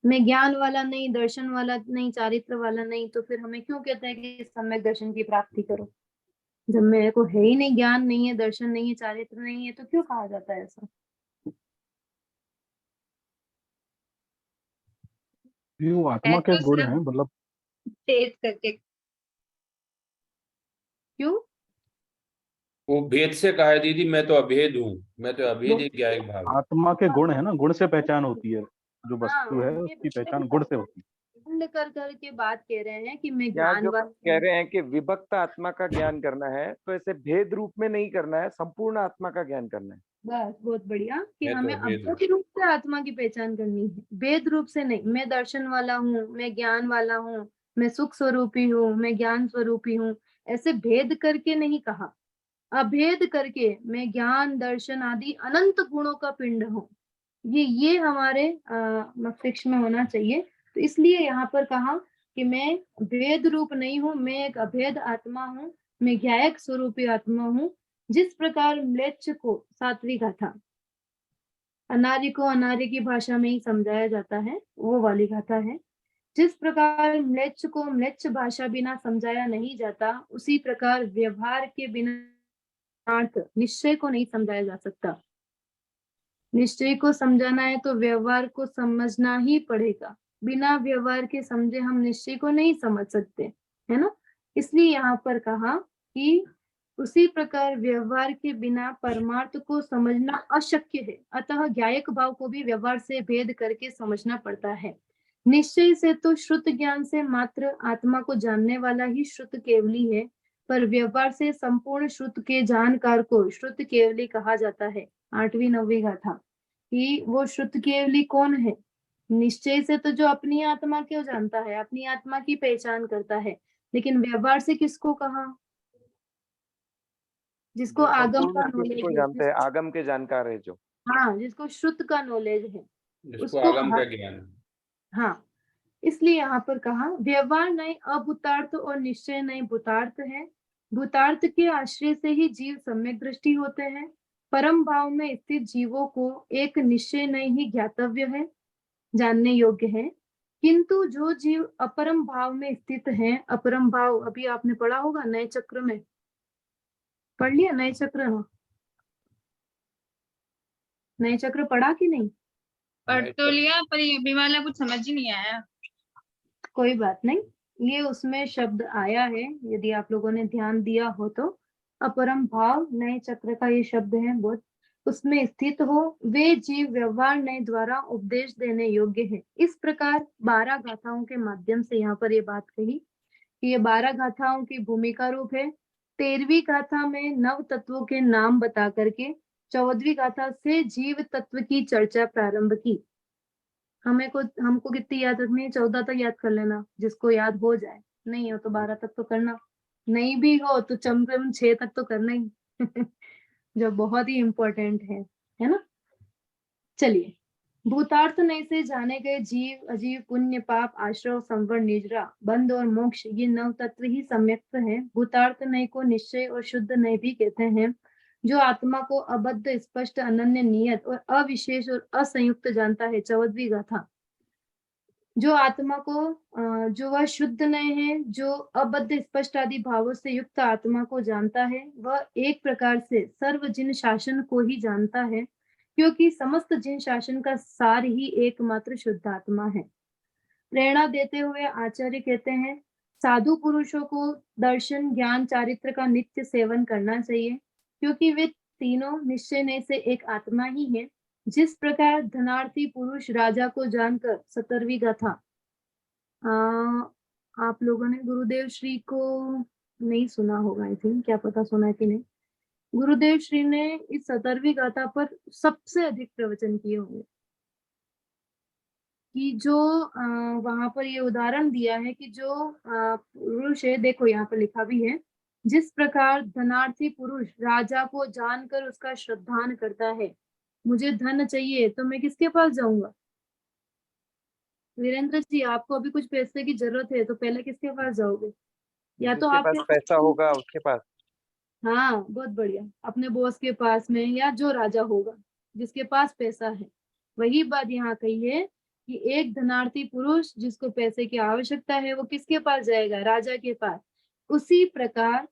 मैं ज्ञान वाला नहीं, दर्शन वाला नहीं, चारित्र वाला नहीं, तो फिर हमें क्यों कहते हैं कि सम्यक दर्शन की प्राप्ति करो? जब मेरे को है ही नहीं, ज्ञान नहीं है, दर्शन नहीं है, चारित्र नहीं है, तो क्यों कहा जाता है ऐसा? ये वो आत्मा है के तो गुण सब है, मतलब भेद करके। क्यों? वो भेद से कहा है दीदी, मैं तो अभेद हूँ, मैं तो अभेद एक ज्ञायक भाव हूँ। आत्मा के गुण है ना, गुण से पहचान होती है। जो हाँ, वस्तु है ये उसकी पहचान गुण से होती है। खंड कर करके बात कह रहे हैं कि मैं यहाँ जो ज्ञानवान कह रहे हैं कि विभक्त आत्मा का ज्ञान करना है, तो ऐसे भेद रूप में नहीं करना है, संपूर्ण आत्मा का ज्ञान करना है। बस बहुत बढ़िया कि मैं तो हमें अभेद हूँ। अभेद रूप से आत्मा की पहचान करनी है, भेद रूप से नहीं। मैं दर्शन वाला हूँ, मैं ज्ञान वाला हूँ, मैं सुख स्वरूपी हूँ, मैं ज्ञान स्वरूपी हूँ, ऐसे भेद करके नहीं कहा। अभेद करके मैं ज्ञान दर्शन आदि अनंत गुणों का पिंड हूँ। ये हमारे मस्तिष्क में होना चाहिए। तो इसलिए यहाँ पर कहा कि मैं भेद रूप नहीं हूँ, मैं एक अभेद आत्मा हूँ, मैं ज्ञायक स्वरूपी आत्मा हूँ। जिस प्रकार म्लेच्छ को, सात्विक गाथा, अनार्य को अनार्य की भाषा में ही समझाया जाता है, वो वाली गाथा है। जिस प्रकार म्लेच्छ को म्लेच्छ भाषा बिना समझाया नहीं जाता, उसी प्रकार व्यवहार के बिना अर्थ निश्चय को नहीं समझाया जा सकता। निश्चय को समझाना है तो व्यवहार को समझना ही पड़ेगा। बिना व्यवहार के समझे हम निश्चय को नहीं समझ सकते, है ना। इसलिए यहाँ पर कहा कि उसी प्रकार व्यवहार के बिना परमार्थ को समझना अशक्य है। अतः ज्ञायक भाव को भी व्यवहार से भेद करके समझना पड़ता है। निश्चय से तो श्रुत ज्ञान से मात्र आत्मा को जानने वाला ही श्रुत केवली है, पर व्यवहार से संपूर्ण श्रुत के जानकार को श्रुत केवली कहा जाता है। 8वीं 9वीं गाथा कि वो श्रुत केवली कौन है? निश्चय से तो जो अपनी आत्मा को जानता है, अपनी आत्मा की पहचान करता है, लेकिन व्यवहार से किसको कहा? जिसको जो आगम संपूर्ण का श्रुत नॉलेज को है, जानते हैं, आगम के जानकार है जो। हाँ, जिसको श्रुत का नॉलेज है, जिसको उसको आगम कहा। का ज्ञान है। हाँ, इसलिए यहाँ पर कहा व्यवहार नहीं अभूतार्थ और निश्चय नहीं भूतार्थ है। भूतार्थ के आश्रय से ही जीव सम्यक दृष्टि होते हैं। परम भाव में स्थित जीवों को एक निश्चय नहीं ही ज्ञातव्य है, जानने योग्य है। किंतु जो जीव अपरम भाव में स्थित हैं, अपरम भाव अभी आपने पढ़ा होगा नए चक्र में, पढ़ लिया नए चक्र में? नए चक्र पढ़ा कि नहीं? पढ़ तो लिया, पर ये अभी वाला कुछ समझ ही नहीं आया। कोई बात नहीं, ये उसमें शब्द आया है, यदि आप लोगों ने ध्यान दिया हो तो। अपरम भाव नए चक्र का ये शब्द है, बहुत उसमें स्थित हो वे जीव व्यवहार नए द्वारा उपदेश देने योग्य है। इस प्रकार 12 गाथाओं के माध्यम से यहाँ पर ये बात कही कि ये 12 गाथाओं की भूमिका रूप है। 13वीं गाथा में नव तत्वों के नाम बता करके 14वीं गाथा से जीव तत्व की चर्चा प्रारंभ की। हमको कितनी याद रखनी है? 14 तक याद कर लेना, जिसको याद हो जाए। नहीं हो तो 12 तक तो करना, नहीं भी हो तो कम से कम 6 तक तो करना ही जो बहुत ही इम्पोर्टेंट है ना। चलिए, भूतार्थ नए से जाने गए जीव अजीव पुण्य पाप आश्रव संवर निजरा बंध और मोक्ष, ये नव तत्व ही सम्यक्त है। भूतार्थ नए को निश्चय और शुद्ध नए भी कहते हैं, जो आत्मा को अबद्ध स्पष्ट अनन्य नियत और अविशेष और असंयुक्त जानता है। 14वीं गाथा जो आत्मा को जो वह शुद्ध नहीं है, जो अबद्ध स्पष्ट आदि भावों से युक्त आत्मा को जानता है, वह एक प्रकार से सर्व जिन शासन को ही जानता है, क्योंकि समस्त जिन शासन का सार ही एकमात्र शुद्ध आत्मा है। प्रेरणा देते हुए आचार्य कहते हैं, साधु पुरुषों को दर्शन, ज्ञान, चारित्र का नित्य सेवन करना चाहिए, क्योंकि वे तीनों निश्चय से एक आत्मा ही है। जिस प्रकार धनार्थी पुरुष राजा को जानकर 17वीं गाथा। आप लोगों ने गुरुदेव श्री को नहीं सुना होगा, आई थिंक, क्या पता सुना है कि नहीं। गुरुदेव श्री ने इस 17वीं गाथा पर सबसे अधिक प्रवचन किए होंगे, कि जो वहां पर ये उदाहरण दिया है कि जो पुरुष है, देखो यहाँ पर लिखा भी है, जिस प्रकार धनार्थी पुरुष राजा को जानकर उसका श्रद्धान करता है। मुझे धन चाहिए तो मैं किसके पास जाऊंगा? वीरेंद्र जी, आपको अभी कुछ पैसे की जरूरत है तो पहले किसके पास जाओगे? या तो जिसके पास आपके पैसा होगा उसके पास। हाँ, बहुत बढ़िया, अपने बॉस के पास में, या जो राजा होगा जिसके पास पैसा है। वही बात यहाँ कही है कि एक धनार्थी पुरुष जिसको पैसे की आवश्यकता है, वो किसके पास जाएगा? राजा के पास। उसी प्रकार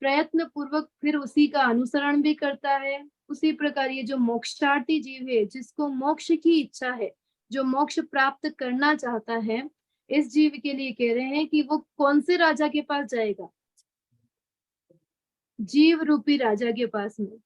प्रयत्न पूर्वक फिर उसी का अनुसरण भी करता है। उसी प्रकार ये जो मोक्षार्थी जीव है, जिसको मोक्ष की इच्छा है, जो मोक्ष प्राप्त करना चाहता है, इस जीव के लिए कह रहे हैं कि वो कौन से राजा के पास जाएगा? जीव रूपी राजा के पास में,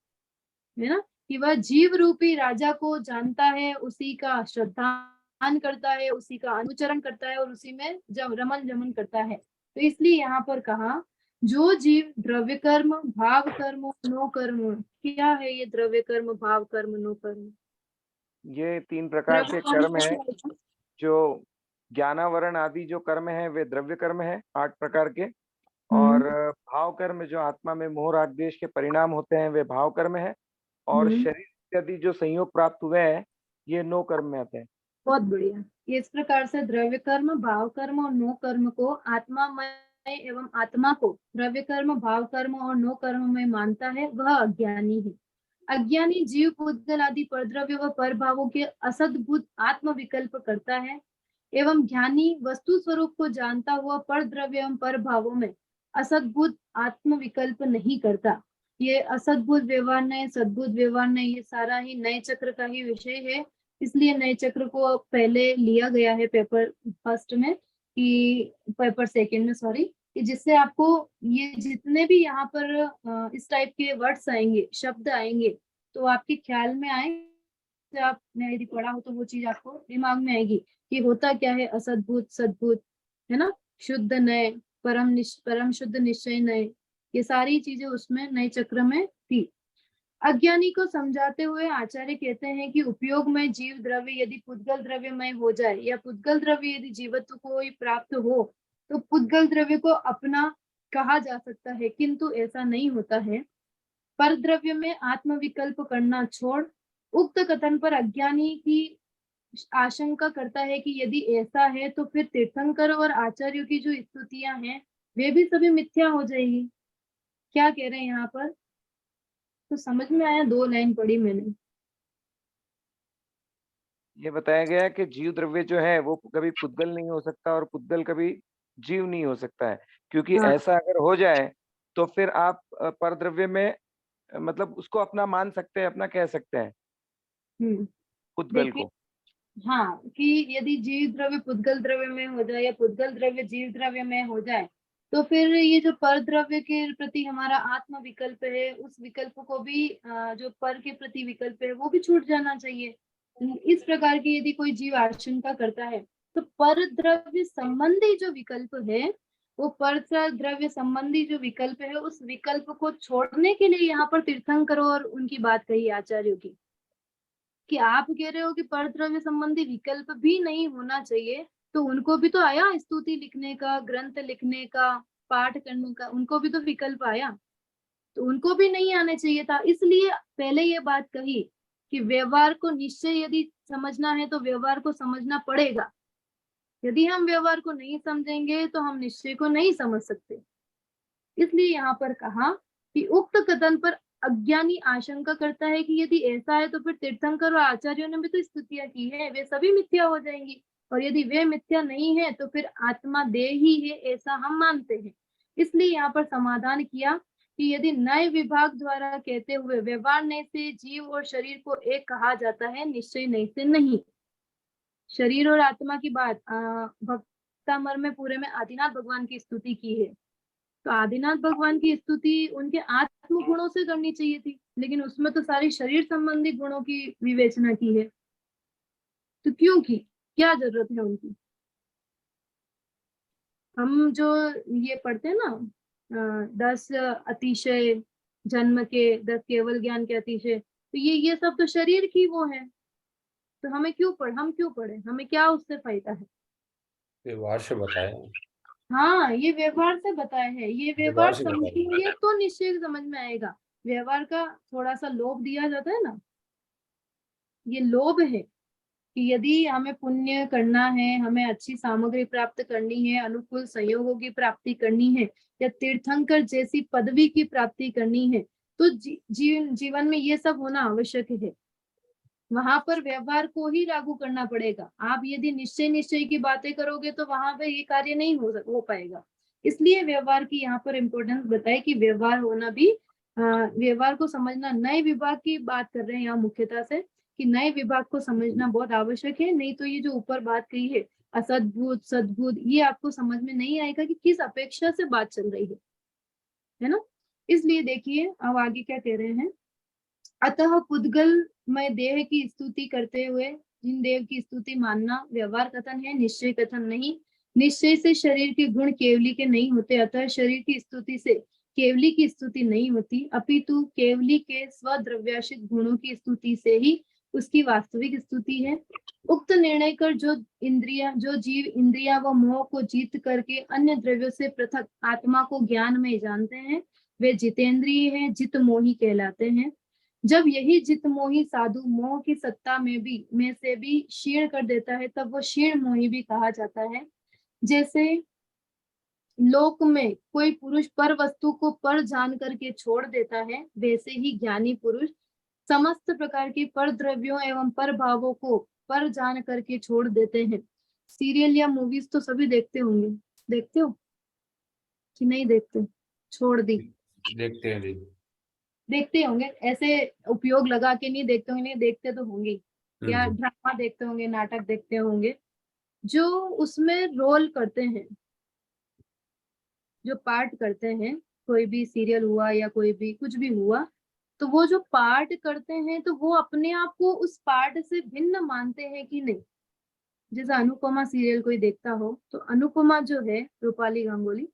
है ना, कि वह जीव रूपी राजा को जानता है, उसी का श्रद्धान करता है, उसी का अनुचरण करता है और उसी में जब रमन जमन करता है। तो इसलिए यहाँ पर कहा, जो जीव द्रव्य कर्म, भाव कर्म, नो कर्म। क्या है ये द्रव्य कर्म, भाव कर्म, नो कर्म? ये 3 प्रकार के कर्म है। जो ज्ञानावरण आदि जो कर्म है वे द्रव्य कर्म है 8 प्रकार के, और भाव कर्म जो आत्मा में मोह राग द्वेष के परिणाम होते हैं वे भाव कर्म है, और शरीर इत्यादि जो संयोग प्राप्त हुए हैं ये नो कर्म में आते हैं। बहुत बढ़िया। ये इस प्रकार से द्रव्य कर्म, भाव कर्म और नो कर्म को आत्मामय एवं आत्मा को द्रव्य कर्म, भाव कर्म और नो कर्म में मानता है, वह अज्ञानी है। अज्ञानी जीव, पुद्गल आदि परद्रव्य व परभावों के असद्भुत आत्म विकल्प करता है, एवं ज्ञानी वस्तु स्वरूप को जानता हुआ परद्रव्य एवं परभावों में असद्भुत आत्म विकल्प नहीं करता। ये असद्भुत व्यवहार नहीं, सद्भुत व्यवहार नहीं, ये सारा ही नए चक्र का ही विषय है। इसलिए नए चक्र को पहले लिया गया है पेपर फर्स्ट में, कि पेपर सेकंड में, सॉरी, कि जिससे आपको ये जितने भी यहाँ पर इस टाइप के वर्ड्स आएंगे, शब्द आएंगे, तो आपके ख्याल में आए, तो आपने यदि पढ़ा हो तो वो चीज आपको दिमाग में आएगी कि होता क्या है असद्भुत, सद्भुत, है ना, शुद्ध नए, परम शुद्ध निश्चय नए, ये सारी चीजें उसमें नए चक्र में थी। अज्ञानी को समझाते हुए आचार्य कहते हैं कि उपयोग में जीव द्रव्य यदि पुद्गल द्रव्यमय हो जाए, या पुद्गल द्रव्य यदि जीवत्व को ही प्राप्त हो, तो पुद्गल द्रव्य को अपना कहा जा सकता है, किंतु ऐसा नहीं होता है। पर द्रव्य में आत्मविकल्प करना छोड़ उक्त कथन पर अज्ञानी की आशंका करता है कि यदि ऐसा है तो फिर तीर्थंकर और आचार्यों की जो स्तुतियां हैं वे भी सभी मिथ्या हो जाएगी। क्या कह रहे हैं यहाँ पर? तो समझ में आया? 2 लाइन पढ़ी मैंने। ये बताया गया है कि जीव द्रव्य जो है वो कभी पुद्गल नहीं हो सकता और पुद्गल कभी जीव नहीं हो सकता है, क्योंकि हाँ। ऐसा अगर हो जाए तो फिर आप परद्रव्य में मतलब उसको अपना मान सकते हैं, अपना कह सकते हैं पुद्गल देखिए, को। हाँ, कि यदि जीव द्रव्य पुद्गल द्रव्य में हो जाए या पुद्गल द्रव्य जीव द्रव्य में हो जाए, तो फिर ये जो पर द्रव्य के प्रति हमारा आत्म विकल्प है, उस विकल्प को भी जो पर के प्रति विकल्प है वो भी छूट जाना चाहिए। इस प्रकार की यदि कोई जीव आशंका करता है, तो पर द्रव्य संबंधी जो विकल्प है, वो पर द्रव्य संबंधी जो विकल्प है, उस विकल्प को छोड़ने के लिए यहाँ पर तीर्थंकर और उनकी बात कही आचार्यों की, कि आप कह रहे हो कि परद्रव्य संबंधी विकल्प भी नहीं होना चाहिए, तो उनको भी तो आया स्तुति लिखने का, ग्रंथ लिखने का, पाठ करने का, उनको भी तो विकल्प आया, तो उनको भी नहीं आने चाहिए था। इसलिए पहले ये बात कही कि व्यवहार को निश्चय यदि समझना है तो व्यवहार को समझना पड़ेगा। यदि हम व्यवहार को नहीं समझेंगे तो हम निश्चय को नहीं समझ सकते। इसलिए यहाँ पर कहा कि उक्त कथन पर अज्ञानी आशंका करता है कि यदि ऐसा है तो फिर तीर्थंकर और आचार्यों ने भी तो स्तुतियां की है, वे सभी मिथ्या हो जाएंगी। और यदि वे मिथ्या नहीं है तो फिर आत्मा देह ही है, ऐसा हम मानते हैं। इसलिए यहाँ पर समाधान किया कि यदि नए विभाग द्वारा कहते हुए व्यवहार नहीं से जीव और शरीर को एक कहा जाता है, निश्चय नहीं से नहीं। शरीर और आत्मा की बात भक्तामर में पूरे में आदिनाथ भगवान की स्तुति की है। तो आदिनाथ भगवान की स्तुति उनके आत्म गुणों से करनी चाहिए थी, लेकिन उसमें तो सारी शरीर संबंधी गुणों की विवेचना की है। तो क्यों की? क्या जरूरत है उनकी? हम जो ये पढ़ते हैं ना 10 अतिशय जन्म के, 10 केवल ज्ञान के अतिशय, तो ये सब तो शरीर की वो है। तो हम क्यों पढ़े? हमें क्या उससे फायदा है? व्यवहार से बताया, हाँ, ये व्यवहार से बताया है। ये व्यवहार व्यवहार से बताया। समझेंगे तो निश्चय समझ में आएगा। व्यवहार का थोड़ा सा लोभ दिया जाता है ना, ये लोभ है कि यदि हमें पुण्य करना है, हमें अच्छी सामग्री प्राप्त करनी है, अनुकूल संयोगों की प्राप्ति करनी है, या तीर्थंकर जैसी पदवी की प्राप्ति करनी है, तो जीवन में ये सब होना आवश्यक है। वहां पर व्यवहार को ही लागू करना पड़ेगा। आप यदि निश्चय की बातें करोगे तो वहां पे ये कार्य नहीं हो पाएगा। इसलिए व्यवहार की यहाँ पर इम्पोर्टेंस बताए कि व्यवहार होना भी, व्यवहार को समझना, नए विभाग की बात कर रहे हैं यहाँ मुख्यतः से, कि नए विभाग को समझना बहुत आवश्यक है। नहीं तो ये जो ऊपर बात कही है असद्भुत सद्भुत, ये आपको समझ में नहीं आएगा कि किस अपेक्षा से बात चल रही है ना। इसलिए देखिए अब आगे क्या कह रहे हैं। अतः पुद्गल में देह की स्तुति करते हुए जिन देव की स्तुति मानना व्यवहार कथन है, निश्चय कथन नहीं। निश्चय से शरीर के गुण केवली के नहीं होते, अतः शरीर की स्तुति से केवली की स्तुति नहीं होती, अपितु केवली के स्वद्रव्याशित गुणों की स्तुति से ही उसकी वास्तविक स्तुति है। उक्त निर्णय कर जो जीव इंद्रिया व मोह को जीत करके अन्य द्रव्यों से पृथक आत्मा को ज्ञान में जानते हैं, वे जितेंद्रिय है, जित मोही कहलाते हैं। जब यही जित मोही साधु मोह की सत्ता में से भी क्षीण कर देता है, तब वो क्षीण मोही भी कहा जाता है। जैसे लोक में कोई पुरुष पर वस्तु को पर जान करके छोड़ देता है, वैसे ही ज्ञानी पुरुष समस्त प्रकार के पर द्रव्यों एवं पर भावों को पर जान करके छोड़ देते हैं। सीरियल या मूवीज तो सभी देखते होंगे, देखते हो कि नहीं देखते? छोड़ दी, देखते हैं जी। देखते होंगे, ऐसे उपयोग लगा के नहीं देखते होंगे, नहीं देखते तो होंगे। या ड्रामा देखते होंगे, नाटक देखते होंगे, जो उसमें रोल करते हैं, जो पार्ट करते हैं, कोई भी सीरियल हुआ या कोई भी कुछ भी हुआ, तो वो जो पार्ट करते हैं तो वो अपने आप को उस पार्ट से भिन्न मानते हैं कि नहीं। जैसे अनुपमा सीरियल कोई देखता हो तो अनुपमा जो है रूपाली गांगुली,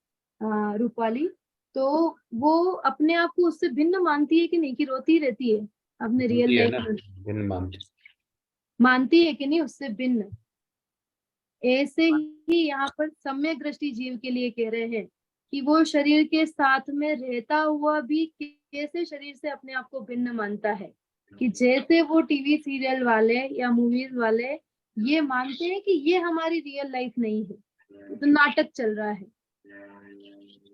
रूपाली, तो वो अपने आप को उससे भिन्न मानती है कि नहीं, कि रोती रहती है अपने रियल लाइफ में, भिन्न मानती है कि नहीं उससे भिन्न। ऐसे ही यहाँ पर सम्यक दृष्टि जीव के लिए कह रहे हैं कि वो शरीर के साथ में रहता हुआ भी कैसे शरीर से अपने आप को भिन्न मानता है, कि जैसे वो टीवी सीरियल वाले या मूवीज वाले ये मानते हैं कि ये हमारी रियल लाइफ नहीं है, तो नाटक चल रहा है,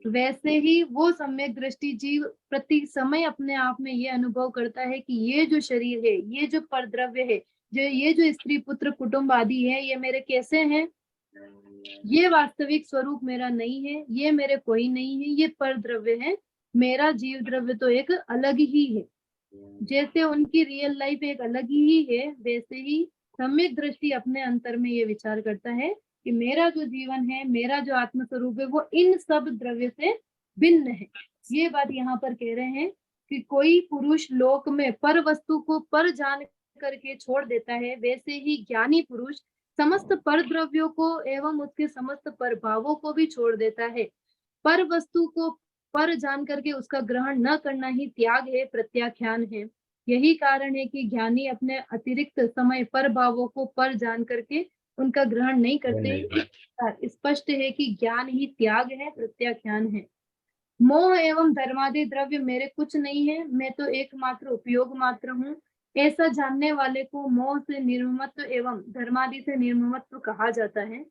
वैसे ही वो सम्यक दृष्टि जीव प्रति समय अपने आप में ये अनुभव करता है कि ये जो शरीर है, ये जो परद्रव्य है, ये जो स्त्री पुत्र कुटुंब आदि है, ये मेरे कैसे हैं, ये वास्तविक स्वरूप मेरा नहीं है, ये मेरे कोई नहीं है, ये परद्रव्य है, मेरा जीव द्रव्य तो एक अलग ही है। जैसे उनकी रियल लाइफ एक अलग ही है, वैसे ही सम्यक दृष्टि अपने अंतर में ये विचार करता है कि मेरा जो जीवन है, मेरा जो आत्म स्वरूप है, वो इन सब द्रव्य से भिन्न है। ये बात यहाँ पर कह रहे हैं कि कोई पुरुष लोक में पर वस्तु को पर जान करके छोड़ देता है, वैसे ही ज्ञानी पुरुष समस्त पर द्रव्यों को एवं उसके समस्त प्रभावों को भी छोड़ देता है। पर वस्तु को पर जान करके उसका ग्रहण न करना ही त्याग है, प्रत्याख्यान है। यही कारण है कि ज्ञानी अपने अतिरिक्त समय पर भावों को पर जान करके उनका ग्रहण नहीं करते। स्पष्ट है कि ज्ञान ही त्याग है, प्रत्याख्यान है। मोह एवं धर्मादि द्रव्य मेरे कुछ नहीं है, मैं तो एकमात्र उपयोग मात्र हूँ, ऐसा जानने वाले को मोह से निर्ममत्व एवं धर्मादि से निर्ममत्व कहा जाता है।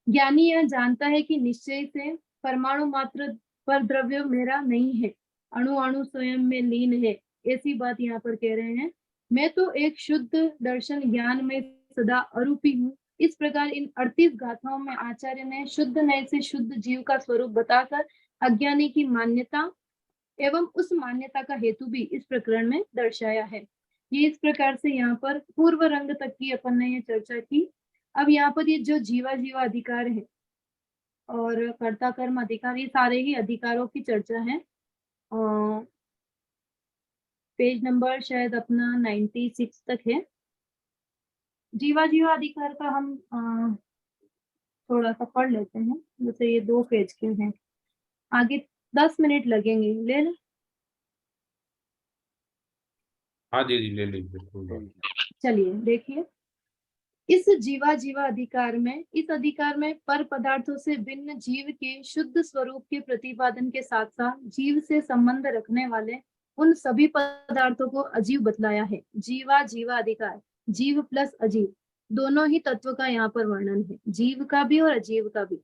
ज्ञानी यह जानता है कि निश्चय से परमाणु मात्र पर द्रव्य मेरा नहीं है, अणु अणु स्वयं में लीन है, ऐसी बात यहाँ पर कह रहे हैं। मैं तो एक शुद्ध दर्शन ज्ञान में सदा अरूपी हूँ, इस प्रकार इन 38 गाथाओं में आचार्य ने शुद्ध नय से शुद्ध जीव का स्वरूप बताकर अज्ञानी की मान्यता एवं उस मान्यता का हेतु भी इस प्रकरण में दर्शाया है। ये इस प्रकार से यहाँ पर पूर्व रंग तक की अपन ने ये चर्चा की। अब यहाँ पर ये जो जीवा जीवा अधिकार है और कर्ता कर्म अधिकार, ये सारे ही अधिकारों की चर्चा है। पेज नंबर शायद अपना 96 तक है। जीवा जीवा अधिकार का हम थोड़ा सा पढ़ लेते हैं, जैसे ये 2 पेज के हैं, आगे 10 मिनट लगेंगे, ले लें। हाँ दीदी ले लीजिए, कोई बात नहीं। चलिए देखिए, इस जीवा जीवा अधिकार में, इस अधिकार में पर पदार्थों से भिन्न जीव के शुद्ध स्वरूप के प्रतिपादन के साथ साथ जीव से संबंध रखने वाले उन सभी पदार्थों को अजीव बतलाया है। जीवा जीवा अधिकार, जीव प्लस अजीव दोनों ही तत्व का यहाँ पर वर्णन है, जीव का भी और अजीव का भी।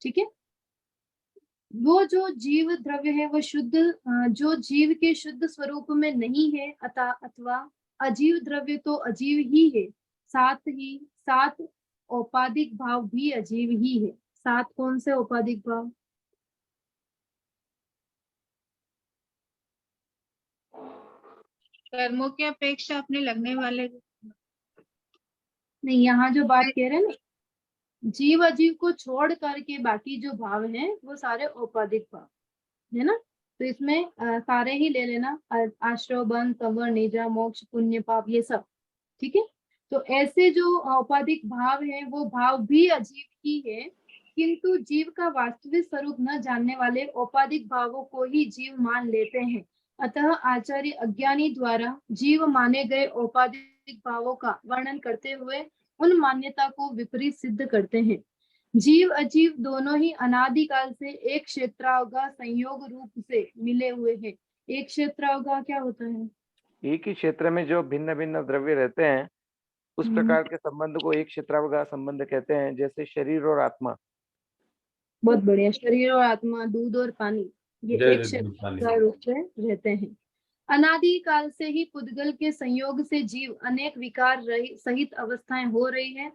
ठीक है, वो जो जीव द्रव्य है वो शुद्ध, जो जीव के शुद्ध स्वरूप में नहीं है अथवा अजीव द्रव्य तो अजीव ही है, सात औपाधिक भाव भी अजीव ही है। 7 कौन से औपाधिक भाव? कर्मों की अपेक्षा अपने लगने वाले। नहीं, यहाँ जो बात कह रहे हैं ना, जीव अजीव को छोड़ करके बाकी जो भाव हैं वो सारे औपाधिक भाव है ना। तो इसमें सारे ही ले लेना, आश्रव, बंध, संवर, निजा, मोक्ष, पुण्य, पाप, ये सब। ठीक है, तो ऐसे जो औपाधिक भाव है वो भाव भी अजीव ही है, किंतु जीव का वास्तविक स्वरूप न जानने वाले औपाधिक भावों को ही जीव मान लेते हैं। अतः आचार्य अज्ञानी द्वारा जीव माने गए औपाधिक भावों का वर्णन करते हुए उन मान्यता को विपरीत सिद्ध करते हैं। जीव अजीव दोनों ही अनादिकाल से एक क्षेत्रावगा संयोग रूप से मिले हुए हैं। एक क्षेत्रावगा क्या होता है? एक ही क्षेत्र में जो भिन्न भिन्न द्रव्य रहते हैं उस प्रकार के संबंध को एक क्षेत्रावगा संबंध कहते हैं, जैसे शरीर और आत्मा। बहुत बढ़िया, शरीर और आत्मा, दूध और पानी, ये जय एक जय क्षेत्र रूप से रहते हैं। अनादि काल से ही पुद्गल के संयोग से जीव अनेक विकार सहित अवस्थाएं हो रही है।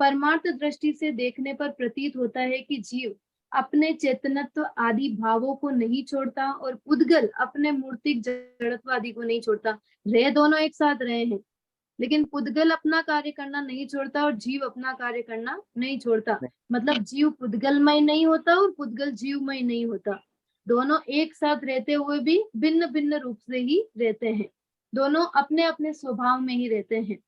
परमार्थ दृष्टि से देखने पर प्रतीत होता है कि जीव अपने चेतनत्व आदि भावों को नहीं छोड़ता और पुद्गल अपने मूर्तिक जड़त्व आदि को नहीं छोड़ता। रह दोनों एक साथ रहे हैं, लेकिन पुद्गल अपना कार्य करना नहीं छोड़ता और जीव अपना कार्य करना नहीं छोड़ता। मतलब जीव पुद्गलमय नहीं होता और पुद्गल जीवमय नहीं होता। दोनों एक साथ रहते हुए भी भिन्न भिन्न रूप से ही रहते हैं। दोनों अपने अपने स्वभाव में ही रहते हैं।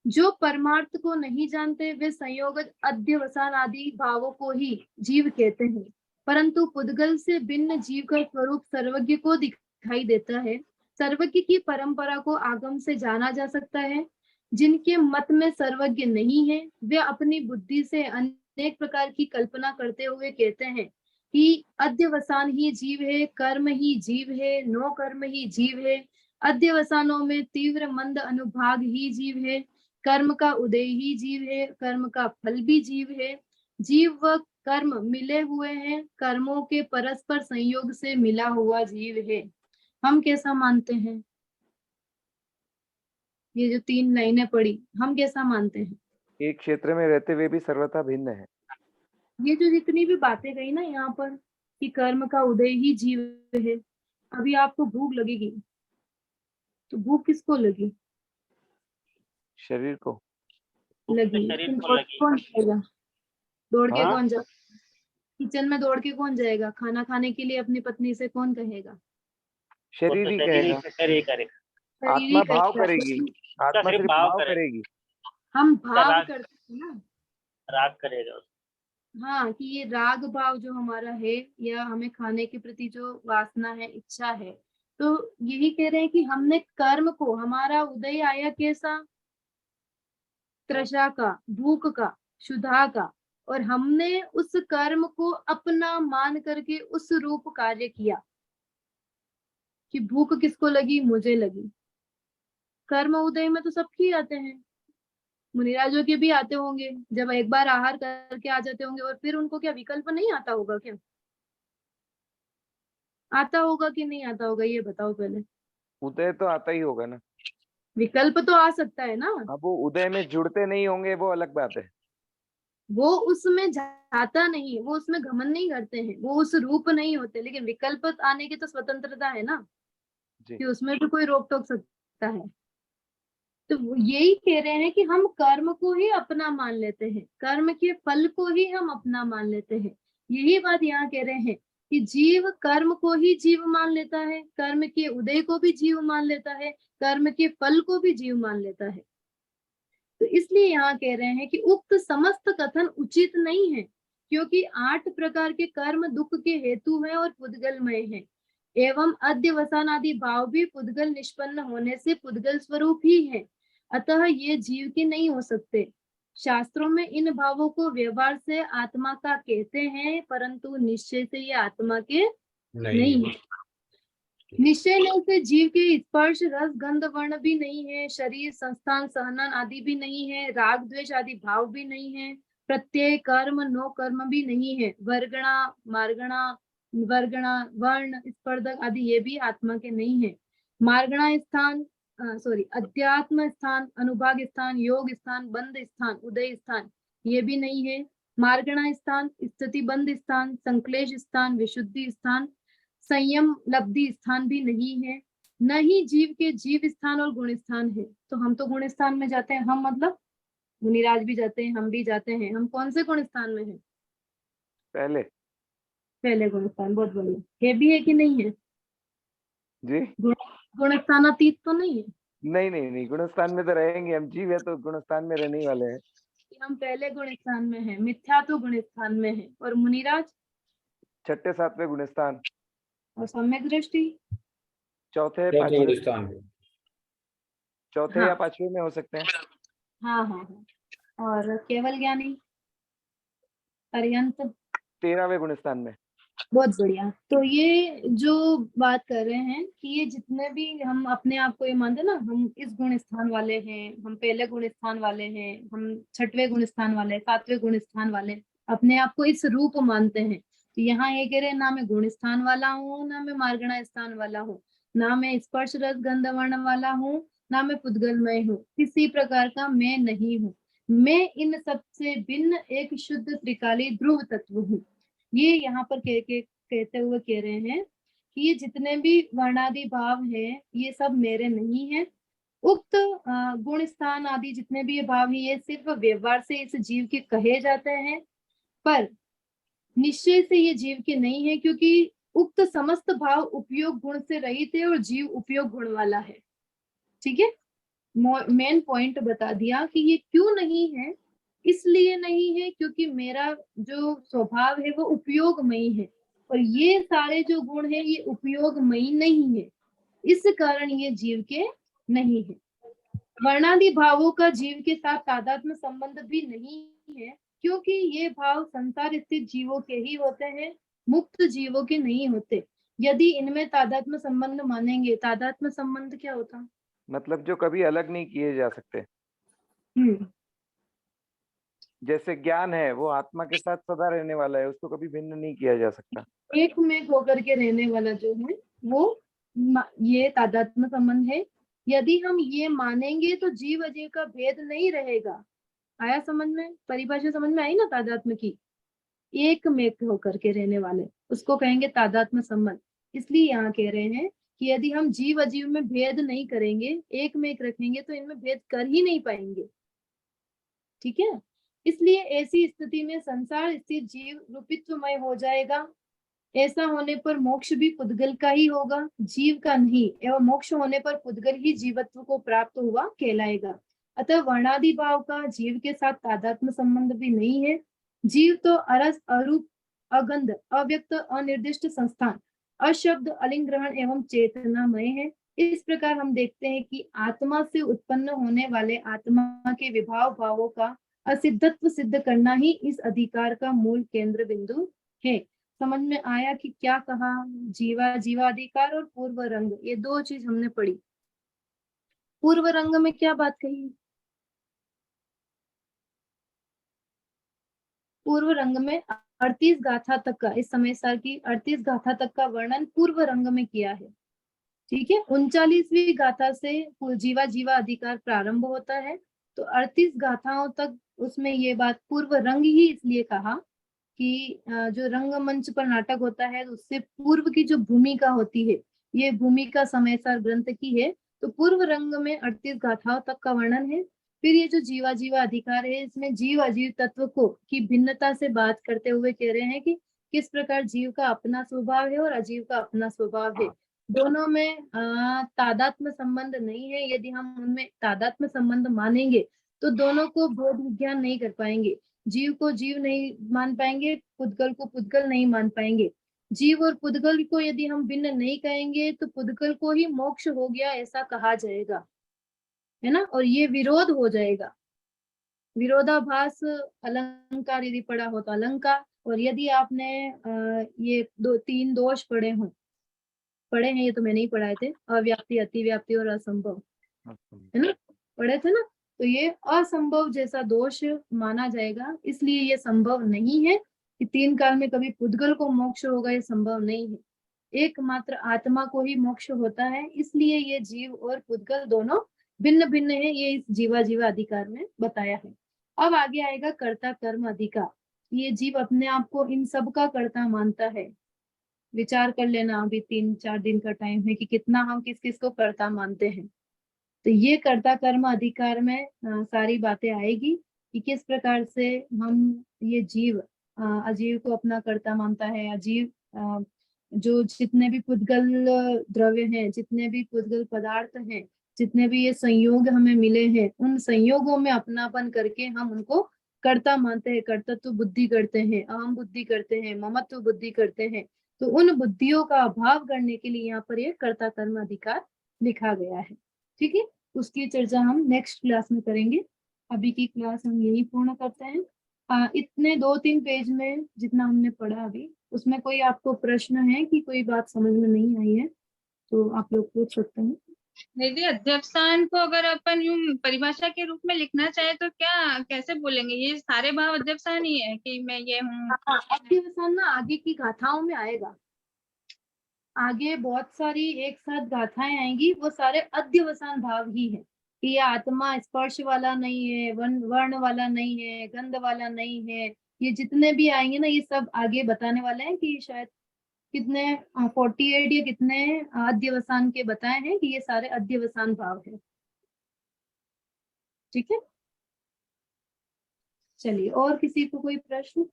जो परमार्थ को नहीं जानते वे संयोग अध्यवसान आदि भावों को ही जीव कहते हैं, परंतु पुद्गल से भिन्न जीव का स्वरूप सर्वज्ञ को दिखाई देता है। सर्वज्ञ की परंपरा को आगम से जाना जा सकता है। जिनके मत में सर्वज्ञ नहीं है वे अपनी बुद्धि से अनेक प्रकार की कल्पना करते हुए कहते हैं कि अध्यवसान ही जीव है, कर्म ही जीव है, नो कर्म ही जीव है, अध्यवसानों में तीव्र मंद अनुभाग ही जीव है, कर्म का उदय ही जीव है, कर्म का फल भी जीव है, जीव व कर्म मिले हुए हैं, कर्मों के परस्पर संयोग से मिला हुआ जीव है। हम कैसा मानते हैं? ये जो 3 लाइनें पढ़ी, हम कैसा मानते हैं? एक क्षेत्र में रहते हुए भी सर्वथा भिन्न है। ये जो जितनी भी बातें गई ना यहाँ पर कि कर्म का उदय ही जीव है, अभी आपको भूख लगेगी तो भूख किसको लगी? शरीर को लगी, शरीर लेकिन को दौड़ लगी। कौन जाएगा? दौड़ के हाँ? कौन जाएगा? किचन में दौड़ के कौन जाएगा? खाना खाने के लिए अपनी पत्नी से कौन कहेगा? शरीर ही कहेगा, शरीर करेगा। शरीर ही आत्मा भाव करेगा। करेगी, आत्मा सिर्फ सिर्फ भाव भाव करेगी। करेगी। हम भाव राग- करते हैं ना, राग करेगा। हाँ, कि ये राग भाव जो हमारा है या हमें खाने के प्रति जो वासना है, इच्छा है, तो यही कह रहे हैं कि हमने कर्म को, हमारा उदय आया कैसा? तृषा का, भूख का, क्षुधा का, और हमने उस कर्म को अपना मान करके उस रूप कार्य किया कि भूख किसको लगी? मुझे लगी। कर्म उदय में तो सबके आते हैं, मुनिराजों के भी आते होंगे, जब एक बार आहार करके आ जाते होंगे और फिर उनको क्या विकल्प नहीं आता होगा? क्या आता होगा कि नहीं आता होगा? ये बताओ पहले। उदय तो आता ही होगा ना। विकल्प तो आ सकता है ना, अब वो उदय में जुड़ते नहीं होंगे, वो अलग बात है। वो उसमें जाता नहीं, वो उसमें घमंड नहीं करते हैं, वो उस रूप नहीं होते, लेकिन विकल्प आने की तो स्वतंत्रता है ना, जी। कि उसमें भी कोई रोक टोक सकता है। तो वो यही कह रहे हैं कि हम कर्म को ही अपना मान लेते हैं, कर्म के फल को ही हम अपना मान लेते हैं। यही बात यहाँ कह रहे हैं कि जीव कर्म को ही जीव मान लेता है, कर्म के उदय को भी जीव मान लेता है, कर्म के फल को भी जीव मान लेता है। तो इसलिए यहाँ कह रहे हैं कि उक्त समस्त कथन उचित नहीं है, क्योंकि 8 प्रकार के कर्म दुख के हेतु है और पुद्गलमय है, एवं अध्यवसान आदि भाव भी पुद्गल निष्पन्न होने से पुद्गल स्वरूप ही है, अतः ये जीव के नहीं हो सकते। शास्त्रों में इन भावों को व्यवहार से आत्मा का कहते हैं, परंतु निश्चय से ये आत्मा के नहीं है। निश्चय नहीं से जीव के स्पर्श रस गंध वर्ण भी नहीं है, शरीर संस्थान सहनन आदि भी नहीं है, राग द्वेष आदि भाव भी नहीं है, प्रत्यय कर्म नो कर्म भी नहीं है, वर्गणा मार्गणा वर्गणा वर्ण स्पर्धक आदि ये भी आत्मा के नहीं है। मार्गणा स्थान अध्यात्म स्थान, अनुभाग स्थान, योग स्थान, बंध स्थान, उदय स्थान ये भी नहीं है। मार्गणा स्थान, स्थिति बंध स्थान, संक्लेश स्थान, विशुद्धि स्थान, संयम लब्धि स्थान भी नहीं है। न ही जीव के जीव स्थान और गुण स्थान है। तो हम तो गुण स्थान में जाते हैं, हम मतलब मुनिराज भी जाते हैं, हम भी जाते हैं। हम कौन से गुण स्थान में हैं? पहले। पहले गुण स्थान, बहुत बढ़िया। ये भी है कि नहीं है? जी गुण स्थानातीत तो नहीं है नहीं नहीं नहीं, गुणस्थान में तो रहेंगे हम, जीव है तो गुणस्थान में रहने वाले हैं। कि हम पहले गुण स्थान में हैं, मिथ्या तो गुण स्थान में है, और मुनिराज छठे सातवें गुणस्थान, और सम्यक दृष्टि चौथे चौथे पांचवें, गुणस्थान में। चौथे हाँ या पांचवें में हो सकते हैं। हाँ हाँ हाँ। और केवल ज्ञानी पर्यंत 13वें गुणस्थान में। बहुत बढ़िया। तो ये जो बात कर रहे हैं कि ये जितने भी हम अपने आप को ये मानते हैं ना, हम इस गुण स्थान वाले हैं, हम पहले गुण स्थान वाले हैं, हम 6वें गुण स्थान वाले, 7वें गुण स्थान वाले, अपने आप को इस रूप मानते हैं। तो यहाँ ये कह रहे हैं ना मैं गुण स्थान वाला हूँ, ना मैं मार्गणा स्थान वाला हूँ, ना मैं स्पर्श रस गंध वर्ण वाला हूँ, ना मैं पुद्गलमय हूँ, किसी प्रकार का मैं नहीं हूँ। मैं इन सबसे भिन्न एक शुद्ध त्रिकाली ध्रुव तत्व हूँ। ये यहाँ पर कहते हुए कह रहे हैं कि ये जितने भी वर्णादि भाव हैं ये सब मेरे नहीं है। उक्त गुण स्थान आदि जितने भी ये भाव है ये सिर्फ व्यवहार से इस जीव के कहे जाते हैं, पर निश्चय से ये जीव के नहीं है, क्योंकि उक्त समस्त भाव उपयोग गुण से रहित है और जीव उपयोग गुण वाला है। ठीक है, मेन पॉइंट बता दिया कि ये क्यों नहीं है। इसलिए नहीं है क्योंकि मेरा जो स्वभाव है वो उपयोगमयी है, और ये सारे जो गुण है ये उपयोगमयी नहीं है, इस कारण ये जीव के नहीं है। वर्णादि भावों का जीव के साथ तादात्म्य संबंध भी नहीं है, क्योंकि ये भाव संसार स्थित जीवों के ही होते हैं, मुक्त जीवों के नहीं होते। यदि इनमें तादात्म्य संबंध मानेंगे, तादात्म्य संबंध क्या होता? मतलब जो कभी अलग नहीं किए जा सकते। जैसे ज्ञान है वो आत्मा के साथ सदा रहने वाला है, उसको कभी भिन्न नहीं किया जा सकता। एक में होकर के रहने वाला जो है वो ये तादात्म्य संबंध है। यदि हम ये मानेंगे तो जीव अजीव का भेद नहीं रहेगा। आया समझ में? परिभाषा समझ में आई ना तादात्म्य की? एक में होकर के रहने वाले उसको कहेंगे तादात्म्य संबंध। इसलिए यहाँ कह रहे हैं कि यदि हम जीव अजीव में भेद नहीं करेंगे, एक में एक रखेंगे, तो इनमें भेद कर ही नहीं पाएंगे। ठीक है, इसलिए ऐसी स्थिति में संसार स्थित जीव रूपित्वमय हो जाएगा। ऐसा होने पर मोक्ष भी पुद्गल का ही होगा, जीव का नहीं, एवं मोक्ष होने पर पुद्गल ही जीवत्व को प्राप्त हुआ कहलाएगा। अतः वर्णादि भाव का जीव के साथ तादात्म्य संबंध भी नहीं है। जीव तो अरस अरूप अगंध अव्यक्त अनिर्दिष्ट संस्थान अशब्द अलिंग ग्रहण एवं चेतनामय है। इस प्रकार हम देखते हैं कि आत्मा से उत्पन्न होने वाले आत्मा के विभाव भावों का असिद्धत्व सिद्ध करना ही इस अधिकार का मूल केंद्र बिंदु है। समझ में आया कि क्या कहा? जीवाधिकार और पूर्व रंग, ये दो चीज हमने पढ़ी। पूर्व रंग में क्या बात कही? पूर्व रंग में 38 गाथा तक का, इस समय सार की 38 गाथा तक का वर्णन पूर्व रंग में किया है। ठीक है, 39वीं गाथा से जीवा जीवा अधिकार प्रारंभ होता है। तो 38 गाथाओं तक उसमें ये बात पूर्व रंग ही इसलिए कहा कि जो रंगमंच पर नाटक होता है उससे पूर्व की जो भूमिका होती है, ये भूमिका समयसार ग्रंथ की है। तो पूर्व रंग में 38 गाथाओं तक का वर्णन है। फिर ये जो जीवा जीवा अधिकार है, इसमें जीव अजीव तत्व को की भिन्नता से बात करते हुए कह रहे हैं कि किस प्रकार जीव का अपना स्वभाव है और अजीव का अपना स्वभाव है। दोनों में तादात्म्य संबंध नहीं है। यदि हम उनमें तादात्म्य संबंध मानेंगे तो दोनों को बोध विज्ञान नहीं कर पाएंगे। जीव को जीव नहीं मान पाएंगे, पुद्गल को पुद्गल नहीं मान पाएंगे। जीव और पुद्गल को यदि हम भिन्न नहीं कहेंगे तो पुद्गल को ही मोक्ष हो गया ऐसा कहा जाएगा, है ना। और ये विरोध हो जाएगा। विरोधाभास अलंकार यदि पढ़ा हो तो अलंकार, और यदि आपने ये 2-3 दोष पढ़े हैं, ये तो मैंने ही पढ़ाए थे, अव्याप्ति, अतिव्याप्ति और असंभव, है ना, पढ़े थे ना। तो ये असंभव जैसा दोष माना जाएगा, इसलिए ये संभव नहीं है कि 3 काल में कभी पुद्गल को मोक्ष होगा, ये संभव नहीं है। एकमात्र आत्मा को ही मोक्ष होता है, इसलिए ये जीव और पुद्गल दोनों भिन्न भिन्न है, ये इस जीवा जीवा अधिकार में बताया है। अब आगे आएगा कर्ता कर्म अधिकार। ये जीव अपने आप को इन सब का कर्ता मानता है। विचार कर लेना, अभी 3-4 दिन का टाइम है कि कितना हम किस किस को कर्ता मानते हैं। तो ये कर्ता कर्म अधिकार में सारी बातें आएगी कि किस प्रकार से हम ये जीव अजीव को अपना कर्ता मानता है। अजीव जो जितने भी पुद्गल द्रव्य हैं, जितने भी पुद्गल पदार्थ हैं, जितने भी ये संयोग हमें मिले हैं, उन संयोगों में अपनापन करके हम उनको कर्ता मानते हैं, कर्तत्व बुद्धि करते हैं, अहम बुद्धि करते हैं, ममत्व बुद्धि करते हैं। तो उन बुद्धियों का अभाव करने के लिए यहाँ पर ये कर्ता कर्म अधिकार लिखा गया है। ठीक है, उसकी चर्चा हम नेक्स्ट क्लास में करेंगे। अभी की क्लास हम यही पूर्ण करते हैं। इतने 2-3 पेज में जितना हमने पढ़ा अभी, उसमें कोई आपको प्रश्न है कि कोई बात समझ में नहीं आई है तो आप लोग पूछ सकते हैं। दीदी, अध्यवसान को अगर अपन यूं परिभाषा के रूप में लिखना चाहे तो क्या कैसे बोलेंगे? ये सारे भाव अध्यवसान ही है कि मैं ये हूँ? अध्यवसान ना आगे की गाथाओं में आएगा। आगे बहुत सारी एक साथ गाथाएं आएंगी, वो सारे अध्यवसान भाव ही है कि ये आत्मा स्पर्श वाला नहीं है, वर्ण वाला नहीं है, गंध वाला नहीं है। ये जितने भी आएंगे ना, ये सब आगे बताने वाले हैं कि शायद कितने 48 या कितने अध्यवसान के बताए हैं कि ये सारे अध्यवसान भाव है। ठीक है, चलिए, और किसी को कोई प्रश्न?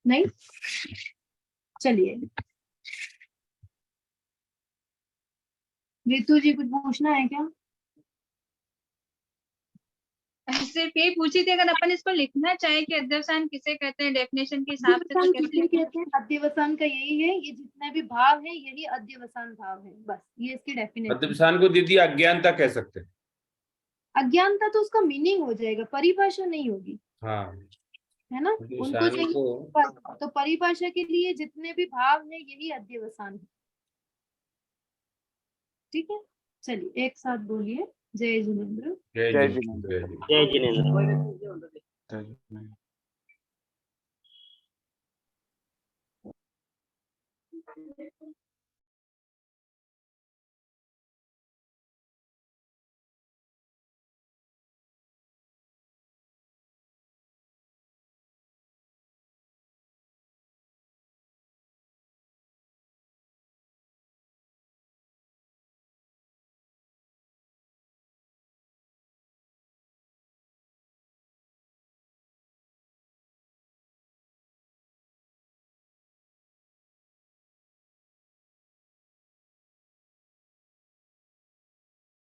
नहीं, चलिए, रितु जी कुछ पूछना है क्या? सिर्फ यही पूछी थी, अगर अपन इसको लिखना चाहे कि अध्यवसान किसे कहते हैं डेफिनेशन के हिसाब से, तो अध्यवसान कैसे किसे लिखेंगे? कहते हैं? अध्यवसान का यही है, ये जितने भी भाव है यही अध्यवसान भाव है, बस ये इसकी डेफिनेशन। अध्यवसान को दीदी अज्ञानता कह सकते हैं। अज्ञानता तो उसका मीनिंग हो जाएगा, परिभाषा नहीं होगी, हाँ, है ना। उनको अध्यवसान चाहिए को तो परिभाषा के लिए जितने भी भाव है यही अध्यवसान है। ठीक है, चलिए एक साथ बोलिए, जय जिनेन्द्र। जय जय जिनेन्द्र। जिनेन्द्र। जय जिनेन्द्र। जय जिनेन्द्र।